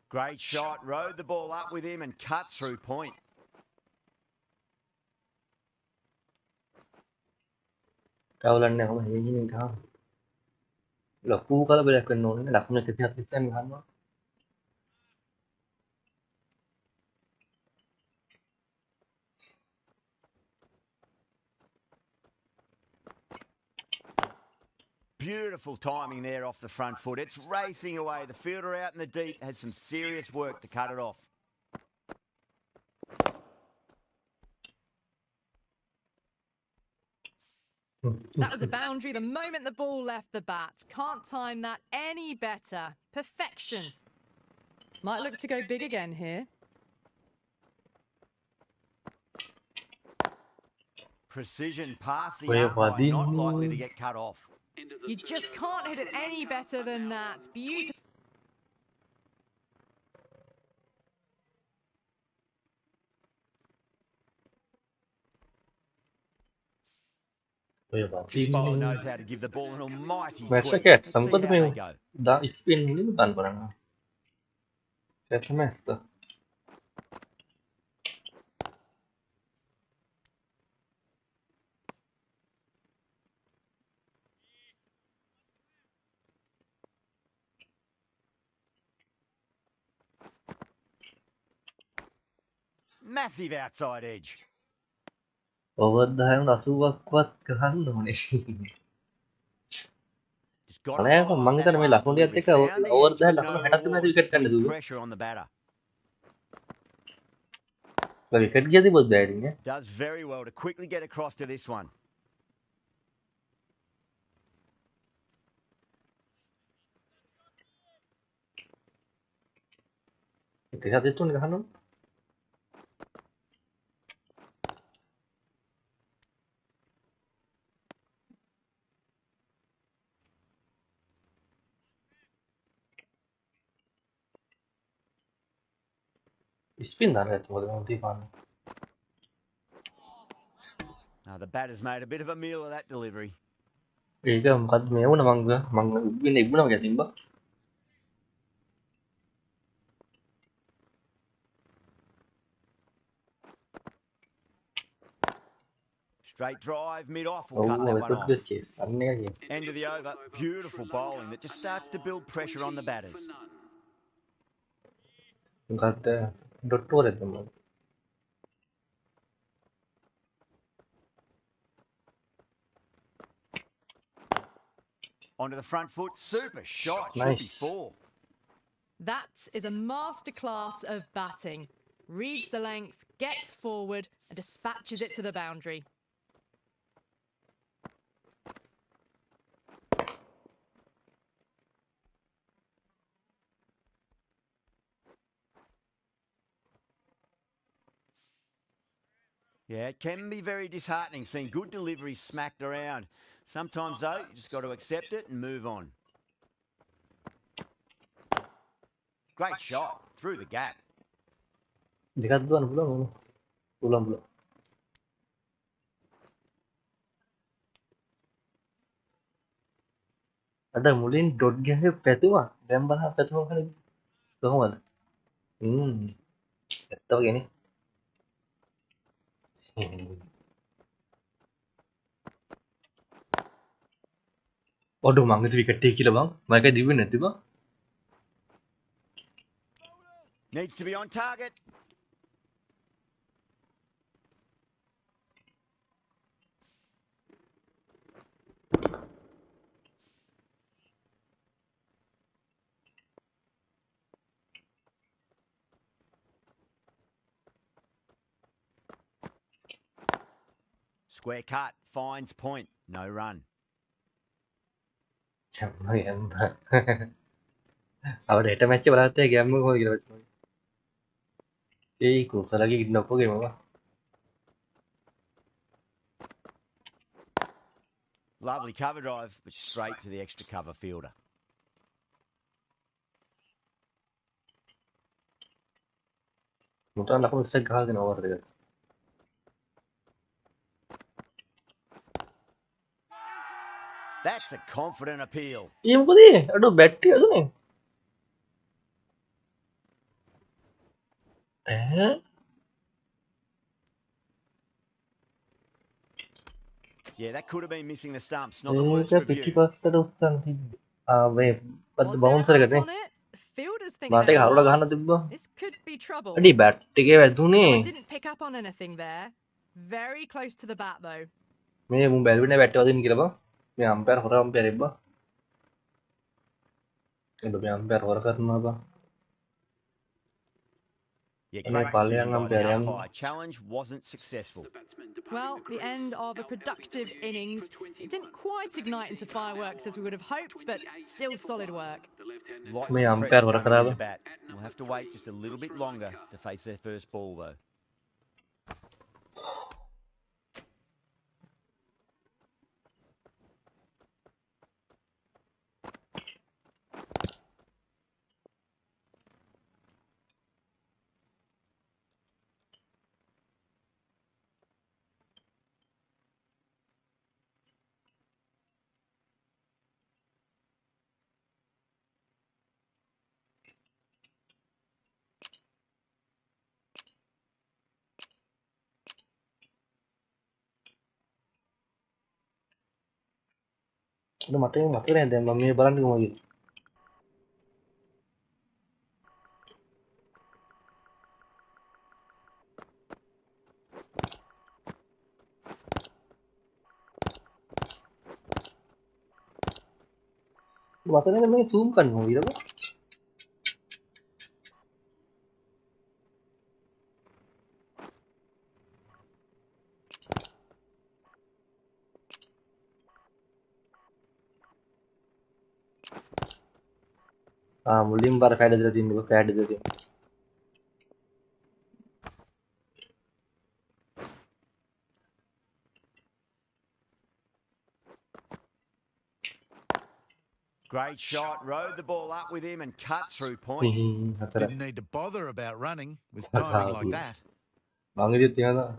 Great shot, rode the ball up with him and cut through point. කවුලන්නේ කොහොම හිමින් ගහම ලොකු කලබලයක් වෙන්න ඕනේ ලකුණු 170 ගන්න ගන්නවා Beautiful timing there off the front foot. It's racing away. The fielder out in the deep has some serious work to cut it off. That was a boundary the moment the ball left the bat. Can't time that any better. Perfection. Might look to go big again here. Precision past the Where umpire, not Vadin- likely to get cut off. You just can't hit it any better than that. Beautiful. ඔය This bowler වදින්නේ knows how to give the ball an almighty match tweak. එක Let's see සම්පත how මේ they go. දා spin වලින් ගන්න කරනවා ඒක මැස්ත Massive outside edge. Over 10 80ක්වත් ගහන්න ඕනේ Just got to අනේ follow මං up හිතන්නේ that මේ last ලකුණු ටිකත් delivery. එක්ක Found the over edge, 10 but ලකුණු no 60ක් reward විතර for විකට් ගන්න putting දුන්නු pressure on the batter. විකට් ගියදී බොත් බෑරින් ඈ Does very well to quickly get across to this one. ඒක හදේ තුන ගහනවා ස්පින් දාන්න මොකද මම තියපාන්න Now the batter's made a bit of a meal of that delivery. ඒක මොකද්ද මේ වුණා මං ඉබ්බින්න ඉබ්බුණා වගේ තිබ්බා Straight drive, mid-off will Oh, cut that one ikut off. gue chase. Aneh aja. End of the over, beautiful bowling that just starts to build pressure on the batters. Kata doktor itu teman. Onto the front foot, super shot, should be Nice. 4. That is a masterclass of batting. Reads the length, gets forward, and dispatches it to the boundary. Yeah, it can be very disheartening seeing good deliveries smacked around. Sometimes, though, you just got to accept it and move on. Great shot, through the gap. Dekat duluan pulang. Pulang. Ada mulin dot gaya है पैतु मah. Gambar ha पैतु mah kan. Tuh mana? Tahu gini. Waduh, mang itu wicket take lah bang. Mereka di win itu bang. Needs to be on target. Square cut, finds point, no run. Em. Apa data match berarti ya game mau gitu. Ikut lagi gini apa game apa? Lovely cover drive, but straight to the extra cover fielder. Mungkin aku bisa gagal dengan over dia. That's a confident appeal. Iya muka dia, aduh battery aja nih. Yeah, that could have been missing the stumps, not the worst Picky review. pas teruskan sih. Wait, but the Was there a bouncer bat kan on it? Fielders think Mate there harus lagahan was. natin ba? This could be trouble. Adi battery kayak itu Oh, I nih. didn't pick up on anything there. Very close to the bat though. मैं mobile में बैठे वाले निकला बा मैं umpire हो रहा umpire बा ये तो मैं अंपायर हो रहा करना बा Yeah, मैं great पाले decision yang by the umpire umpire. Challenge wasn't successful. Well, the end of a productive innings. It didn't quite ignite into fireworks as we would have hoped, but still solid work. Lots मैं of umpire pressure हो रहा coming करा in बा the bat. We'll have to wait just a little bit longer to face their first ball, though. itu mati rende mami balan ko magi mati rende mami zoom kan magi apa mulim bar kayak ada tim kayak ada tim Great shot, rode the ball up with him and cut through point. Didn't need to bother about running with timing like that. Bangi di tiana.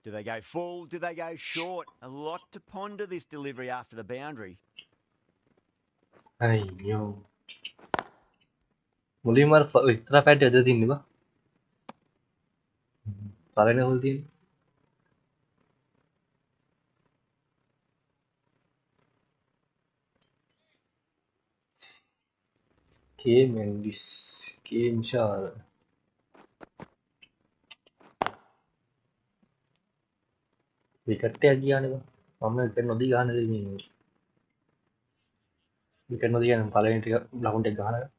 Do they go full? Do they go short? A lot to ponder this delivery after the boundary. Ayo. මුලින්ම අර ඉස්සරහ pad එක ඇදලා තින්නේ බා. පළවෙනි හොල් තියෙන්නේ. කේ මෙන්ඩිස් කේ විශාල විකට් එකක් ගියානේ බා. මම විකට් නොදී ගහන්නේ මේ විකට් නොදී යන පළවෙනි ටික ලකුණු ටික ගහනවා.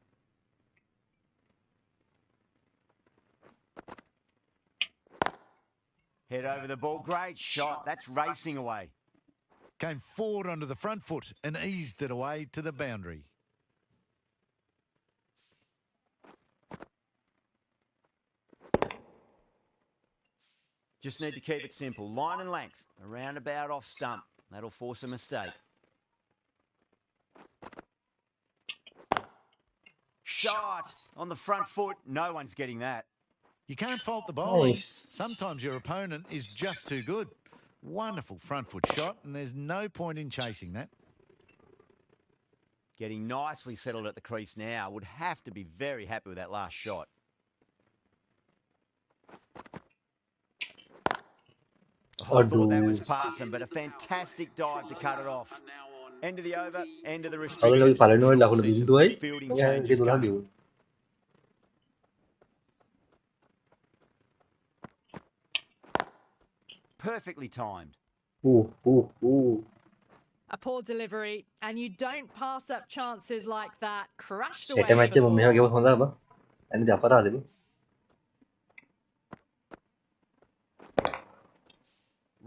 Head over the ball. Great shot. That's racing away. Came forward onto the front foot and eased it away to the boundary. Just need to keep it simple. Line and length. Around about off stump. That'll force a mistake. Shot on the front foot. No one's getting that. You can't fault the bowling. Nice. Sometimes your opponent is just too good. Wonderful front foot shot, and there's no point in chasing that. Getting nicely settled at the crease now. Would have to be very happy with that last shot. I thought that was passing, but a fantastic dive to cut it off. End of the over, end of the restrictions. පළවෙනි හොල් ලකුණු See some බිඳුවයි. good fielding මම changes ඒක 12 coming. ගෙවුවා. Perfectly timed. A poor delivery, and you don't pass up chances like that. Crashed set away match for එක මම මෙහෙම four. ගෙවුවා හොඳයි බා. අනිත් අපරාධෙ බා.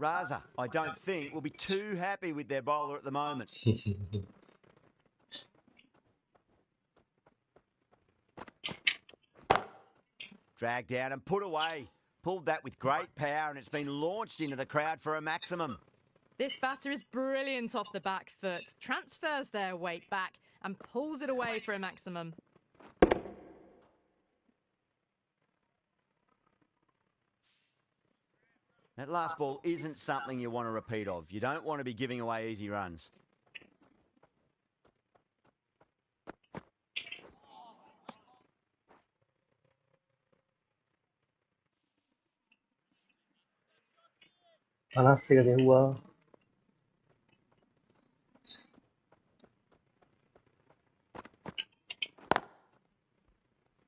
Raza, I don't think, will be too happy with their bowler at the moment. Dragged down and put away. Pulled that with great power, and it's been launched into the crowd for a maximum. This batter is brilliant off the back foot, transfers their weight back and pulls it away for a maximum. That last ball isn't something you want to repeat of. You don't want to be giving away easy runs. පනස් එක දෙව්වා.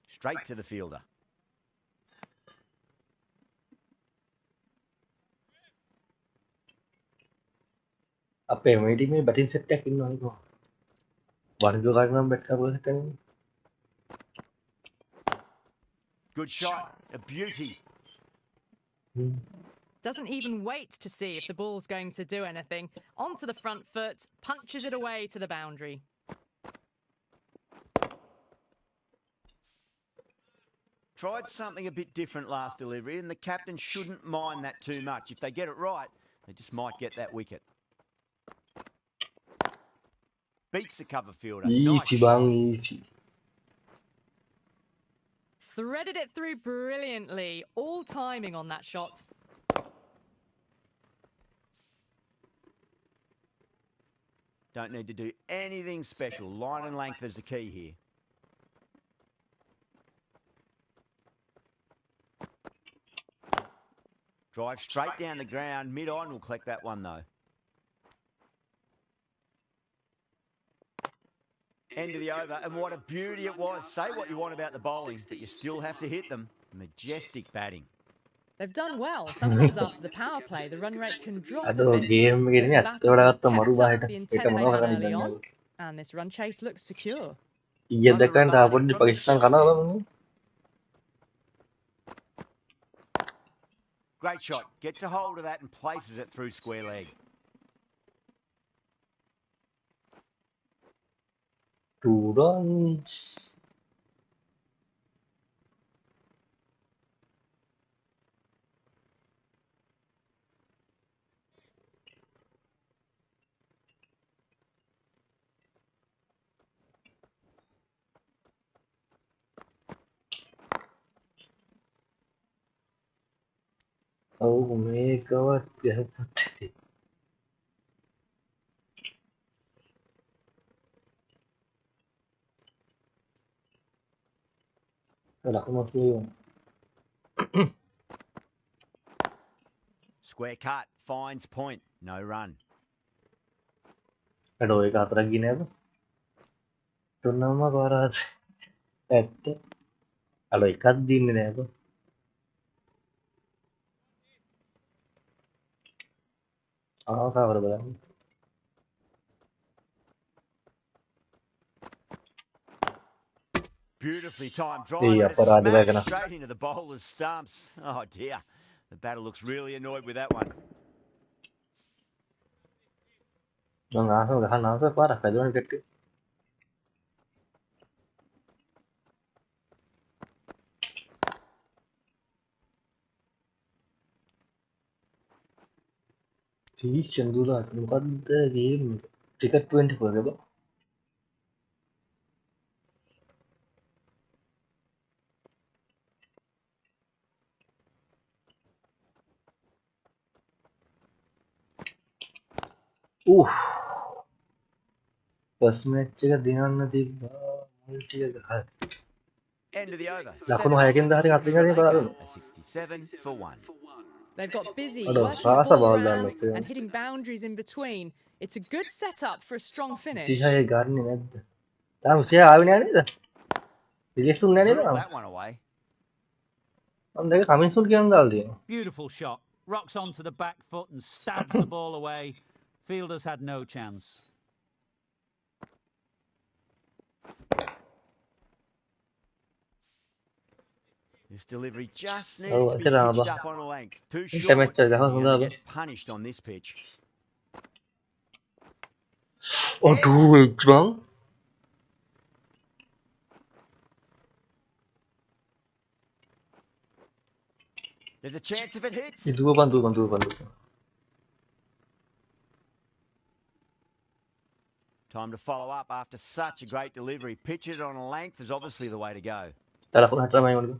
Straight to the fielder. අපේ මේ ටීමේ batting set එකක් ඉන්නවා නේද? වර්ග ගන්න bat කරලා සෙට් එකනේ. Good shot. A beauty. Doesn't even wait to see if the ball's going to do anything. Onto the front foot, punches it away to the boundary. Tried something a bit different last delivery, and the captain shouldn't mind that too much. If they get it right, they just might get that wicket. Beats the cover fielder. Nice Easy shot. bang, easy. Threaded it through brilliantly. All timing on that shot. Don't need to do anything special. Line and length is the key here. Drive straight down the ground. Mid-on will collect that one, though. End of the over, and what a beauty it was. Say what you want about the bowling, but you still have to hit them. Majestic batting. They've done well. Sometimes after the power play, the run rate can drop a අද bit. Game එකේ නේ But the අත් batters have වඩාගත්ත මරු kept බාහිර up the ඒක intent they මොනවා had කරන්නේ early දන්නේ on, and this run chase looks secure. ඊයේ දැක්කන් තාපොඩි පාකිස්තාන් කනවා බං. Great shot. Gets a hold of that and places it through square leg. 2 runs. ඔව් මේකවත් ගහපත්තේ. Rồi là không có luôn. Square cut, finds point, no run. Rồi cả tara gine ba. Tunama bara. Ette. Alo එකක් දින්නේ නෑ බ. ආකාර බලන්න. Beautifully timed drive, Iya, but it's parade smashed vägana. straight into the bowler's stumps. Oh dear, the batter looks really annoyed with that one. මං ආසම ගහන්න ආසම පාරක් හදුවනේ පෙට්ටි. චන්දුලා මොකද්ද game එක? ටිකට් 24 ද බ. ෆස්ට් මැච් එක දිනන්න තිබ්බා. මුල්ටි එක ගහලා. End of the over. ලකුණු 6කින් 10 හරි 4කින් හරි Sri බලන්න. Lanka, a 67 for 1. They've got busy Aduh, working the rasa ball ball around dan itu. and hitting boundaries in between. It's a good setup for a strong finish. 36 ගන්න නැද්ද? තාම 30 ආවේ නෑ නේද? රිලීස් උන්නේ නෑ නේද? Drilled that one away. මම දෙක කමින් සුන් කියන දාලා තියෙනවා. Beautiful shot. Rocks onto the back foot and stabs the ball away. Fielders had no chance. This delivery just Oh, needs to be kira pitched ba? up on a length. Too Ini short. match agak You're susah going to ba? get punished on this pitch. Aduh, bang. There's a chance if it hits. Dua bantu. Time to follow up after such a great delivery. Pitch it on a length is obviously the way to go. Tara pun hatra main dulu.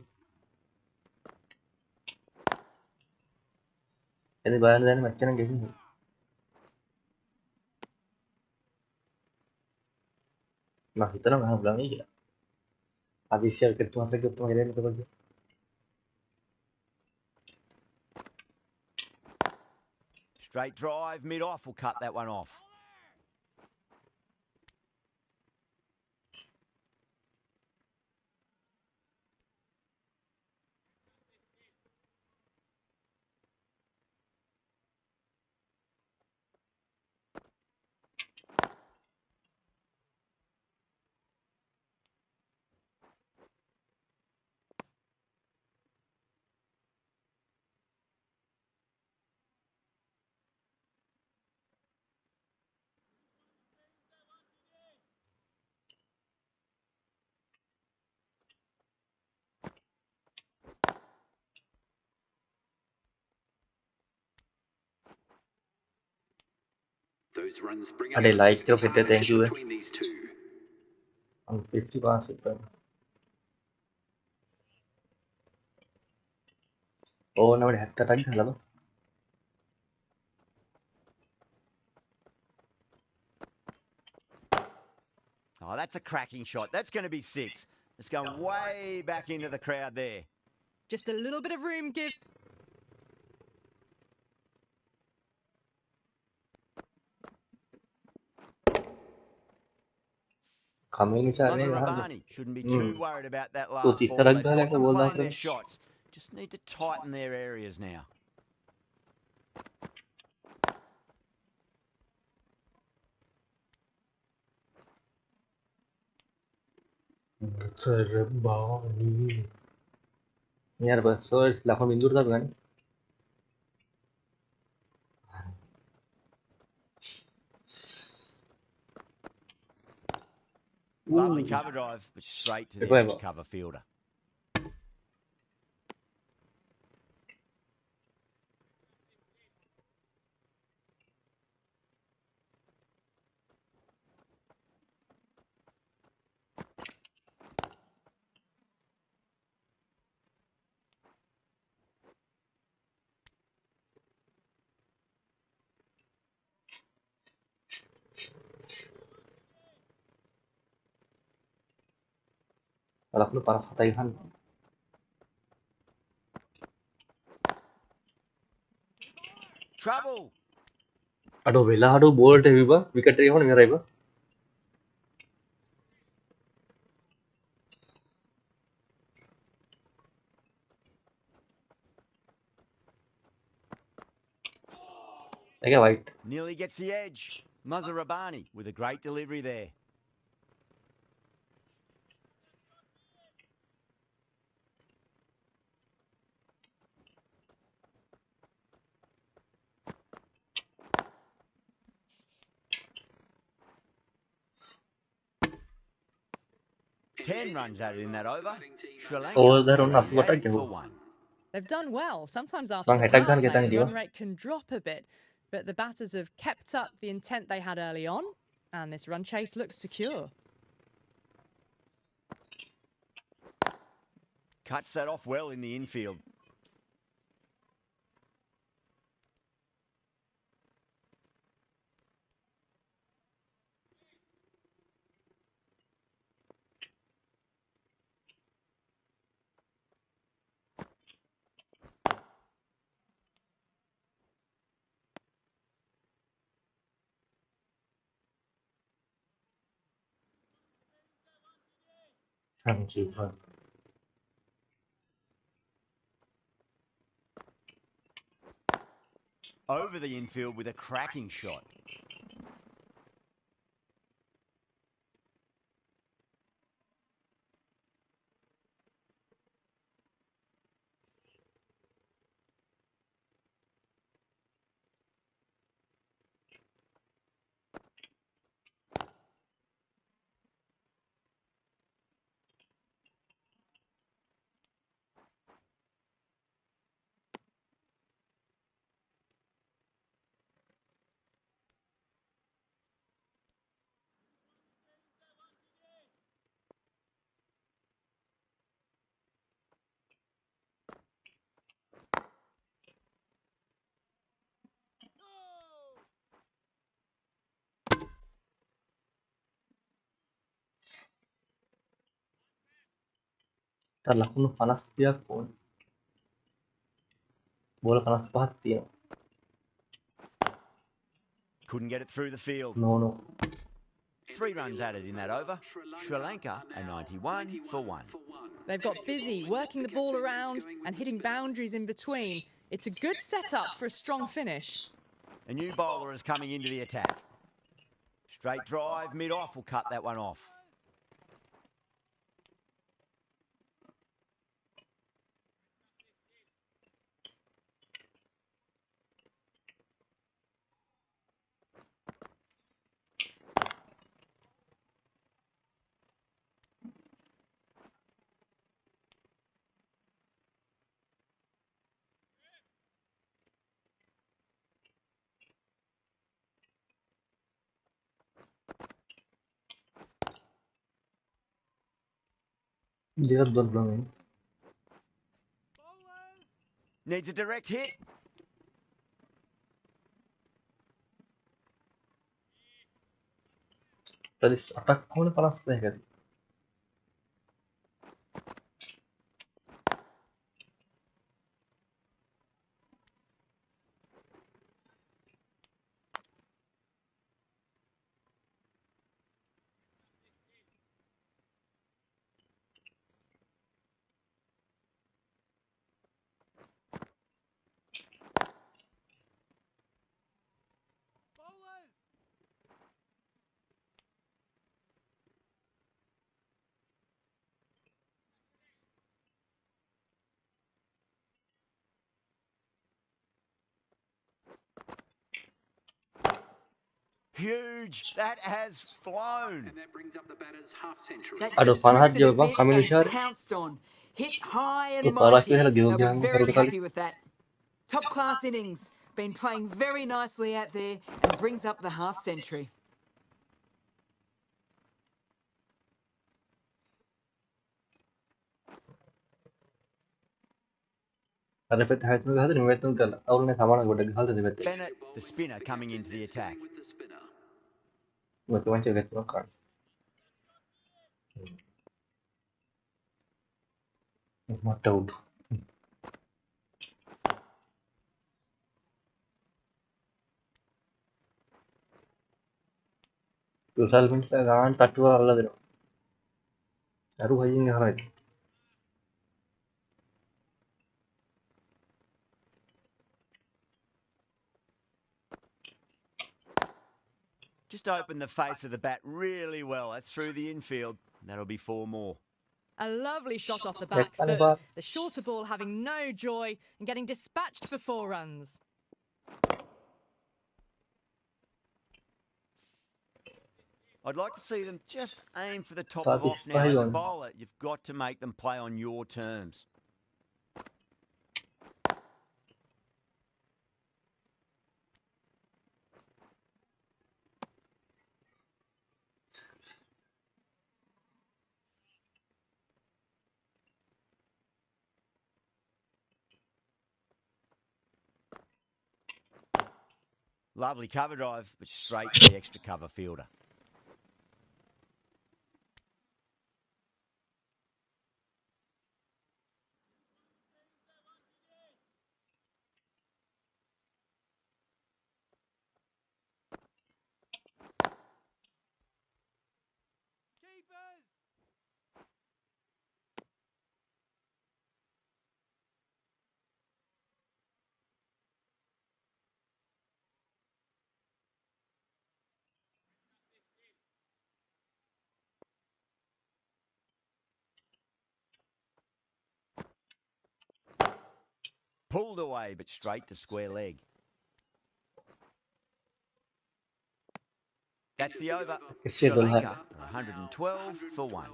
Ini bahan dan macam mana gini? Nah, kita nak bilang ini ya. Habis share ke tuan lagi tuan ini tu bagus. Straight drive, mid-off will cut that one off. Those runs bring up Ada the like 50 kita thank you. between these two. 50 pass itu. Oh, nama dia hatra tadi lah. Oh, that's a cracking shot. That's going to be 6. It's going way back into the crowd there. Just a little bit of room give. Kami ni cara ni Mother lah. Rabani shouldn't be too worried about that Tu last sisa ball. lagi They've dah got lagi them bola playing their terus. shots. Just need to tighten their areas now. Terbani. Ni apa? So, lakon bindur tak kan? Lovely cover drive, but straight to the Apa, extra Pak? cover fielder. Kalau perlu para fataihan. Trouble. අඩෝ වෙලා අඩෝ බෝල්ට එවිවා wicket එක හොන ඉවරයිවා ඒක white Nearly gets the edge. Mazarabani with a great delivery there. Ten runs at it in that over. Sri Lanka over දර ඔන්න are අපි වටක් ahead ගහුවා for one. They've done well. Sometimes after Bang, the attack power ගන්න play, ගෙතන් the හිටියවා run rate can drop a bit. But the batters have kept up the intent they had early on, and this run chase looks secure. Cuts that off well in the infield. Sanjeewa Over the infield with a cracking shot. තර ලකුණු 50ක් ඕන බෝල 55ක් තියෙනවා Couldn't get it through the field. No 3 runs added in that over. Sri Lanka are 91 for one. They've got busy working the ball around and hitting boundaries in between. It's a good setup for a strong finish. A new bowler is coming into the attack. Straight drive, mid-off will cut that one off. දෙකක් දුර බලන්න Needs a direct hit. ප්‍රදේශ 8ක් ඕන 52කදී Huge. That has flown. And that brings up the batter's half century. That අඩෝ just 50ක් drifted a ගෙවපන් bit කමින් and ඉෂාරේ pounced on. Hit high and ඒ පාරක් mighty. කියලා ගෙව They'll be ගියාම very කරුට happy කලින් with that. Top class innings. Been playing very nicely out there and brings up the half century. අර පැත්ත 63 ගහද නෙවෙයි කළා අවුල්නේ සමාන කොට ගහලා දෙපැත්තේ Bennett, the spinner, coming into the attack. With the spinner. මත වංච ගත්තා කාඩ් මට උඩ Usualmente ganaban tatu alla dero. Aru haying harait. Just open the face of the bat really well. That's through the infield. That'll be 4 more. A lovely shot off the back Ekane foot. par. The shorter ball having no joy and getting dispatched for 4 runs. I'd like to see them just aim for the top of Saat off now. As a ispahyon. bowler, you've got to make them play on your terms. Lovely cover drive, but straight to the extra cover fielder. Pulled away, but straight to square leg. That's the over. Kisse Sri dol hai. Lanka are 112 for 1.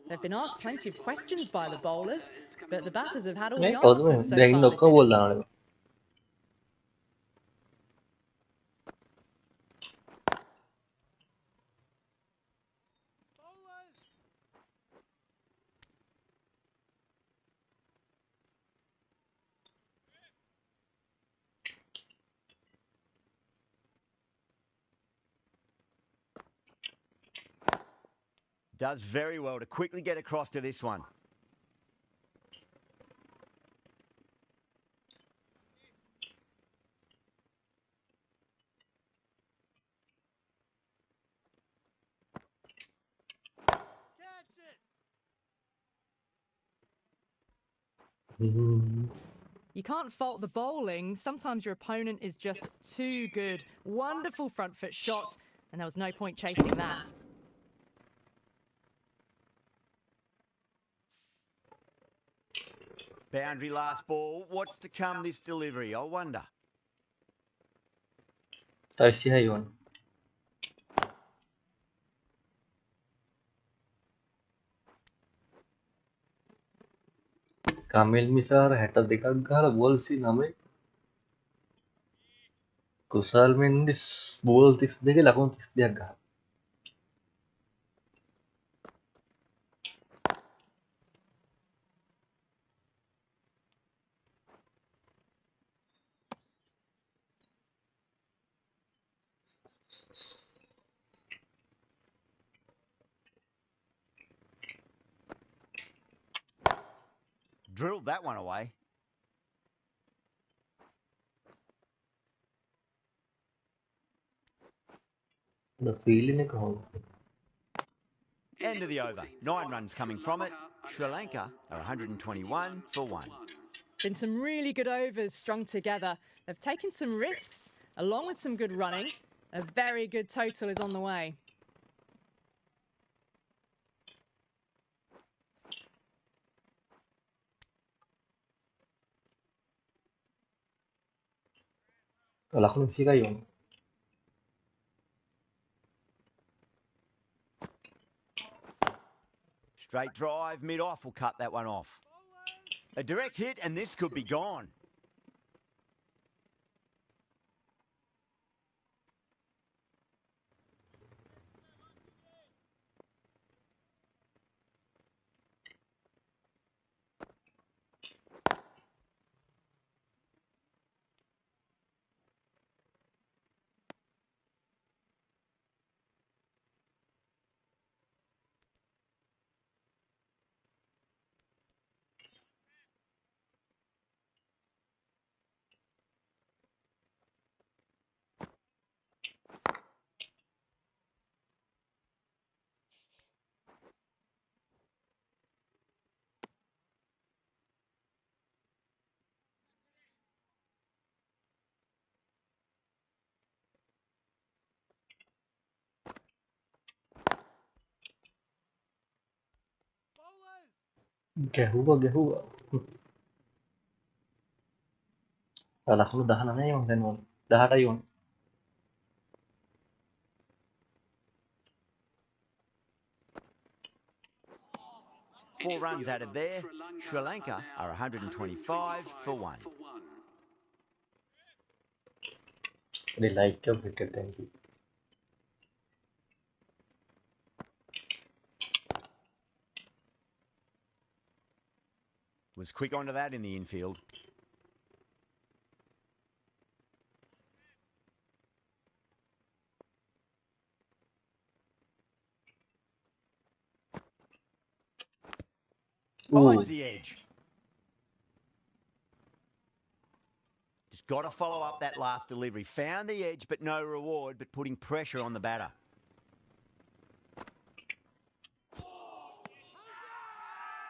They've been asked plenty of questions by the bowlers, but the batters have had all मैं the कौन में answers so देख far low this को बोल innings. रहा हूँ Does very well to quickly get across to this one. You can't fault the bowling. Sometimes your opponent is just too good. Wonderful front foot shot, and there was no point chasing that. Boundary last ball. What's to come this delivery, I wonder. ऐसी है योन Kamil misar heta dekaggal bol si name kusal mendis bol tis dege lakon tis diagga Drilled that one away. the feeling ek ho End of the over. 9 runs coming from it. Sri Lanka are 121 for 1. Been some really good overs strung together. They've taken some risks, along with some good running. A very good total is on the way. lakon si ka yon Straight drive, mid-off will cut that one off. A direct hit and this could be gone. ගැහුවා ලකුණු 19 මං දැන් ඕන 18යි ඕන 4 runs added there. Sri Lanka are 125 for 1. they like the cricket thank you Was quick onto that in the infield. Finds the edge. Just got to follow up that last delivery. Found the edge, but no reward, but putting pressure on the batter.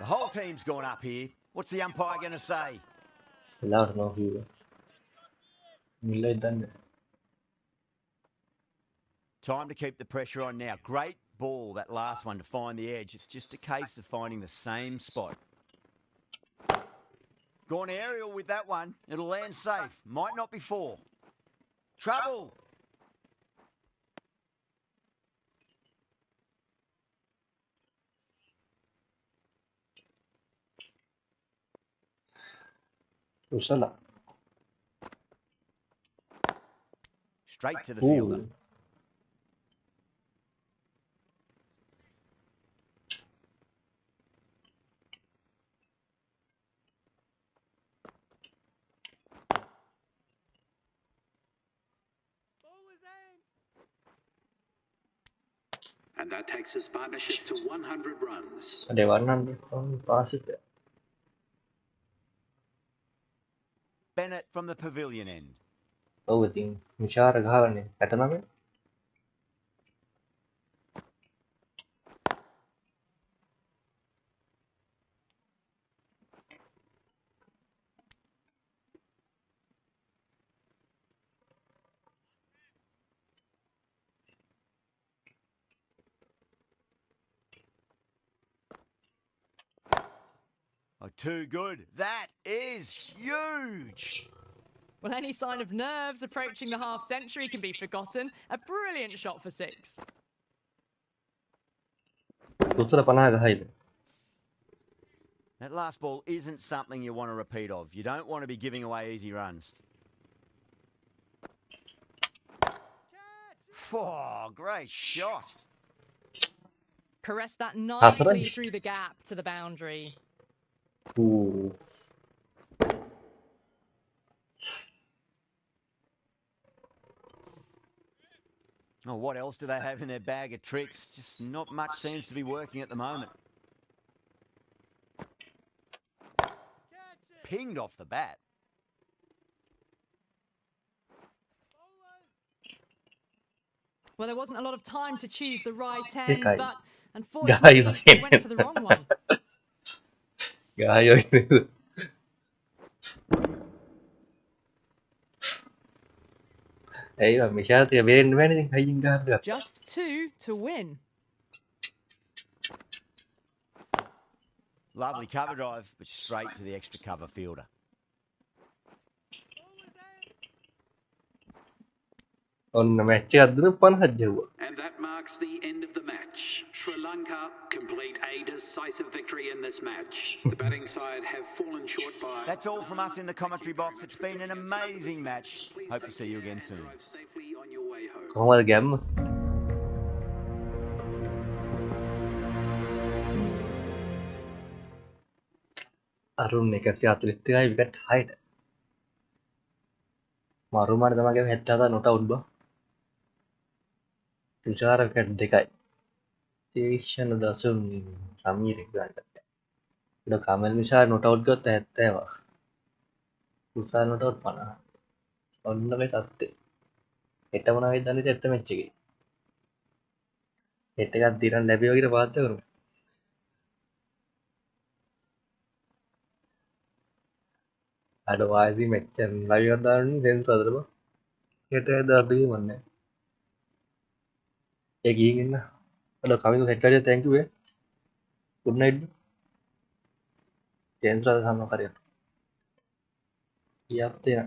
The whole team's gone up here. What's the umpire going to say? എല്ലാവരും നോക്കി ഇല്ല ഇതന്നെ Time to keep the pressure on now. Great ball, that last one, to find the edge. It's just a case of finding the same spot. Gone aerial with that one. It'll land safe. Might not be 4. Trouble. ഉഷല Straight to the fielder. And that takes his partnership to 100 runs. they 100 pass it Bennett from the pavilion end. ඔව් ඉතින් මිෂාර ගහලානේ 69 Oh, too good. That is huge. Well, any sign of nerves approaching the half century can be forgotten. A brilliant shot for 6. උත්තර 50 ගහයිද That last ball isn't something you want to repeat of. You don't want to be giving away easy runs. Oh, great shot. Caressed that nicely After through the gap to the boundary. Ooh. Oh, what else do they have in their bag of tricks? Just not much seems to be working at the moment. Pinged off the bat. Well, there wasn't a lot of time to choose the right Hey, end, guy. but unfortunately, Guy, he went for the wrong one. ගායෝ ඇයි මිෂාර තිය බේරෙන්න බෑනේ ඉතින් හයියෙන් ගහන්න Just 2 to win. Lovely cover drive, but straight to the extra cover fielder. ඔන්න match එක අද්දුන 50 ජෙව්වා And that marks the end of the match. Sri Lanka complete a decisive victory in this match. The batting side have fallen short by... That's all from us in the commentary box. It's been an amazing match. Hope to see you again soon. Drive safely on your way home. කොහොමද ගැම්ම අරුන් 142යි wicket 6ට මරුමාට තමගේ 77 not out බා Thushara wicket 2යි තේෂණ දසුන් සමීර ගන්න ඉත Kamal මිෂාර not out ගත්ත 70වා Thushara not out 50 ඔන්න මේ තත්ත්වය හෙට මොනවා වෙයිද දන්නේ නැත්te මැච් එකේ හෙට එකක් දිරන් ලැබෙවා කියලා පාත්ත කරමු අඩ වායිසි මැච් එක ලයිව් එකක් දාන්න සෙන්ස් වලද බා හෙට දාද්දී මන්නේ ඒ ගිහින් ඉන්න අඩ කමින් සෙට් කරලා thank you good night ජේන්ද්‍රද සම්ම කරය. කියප්තේ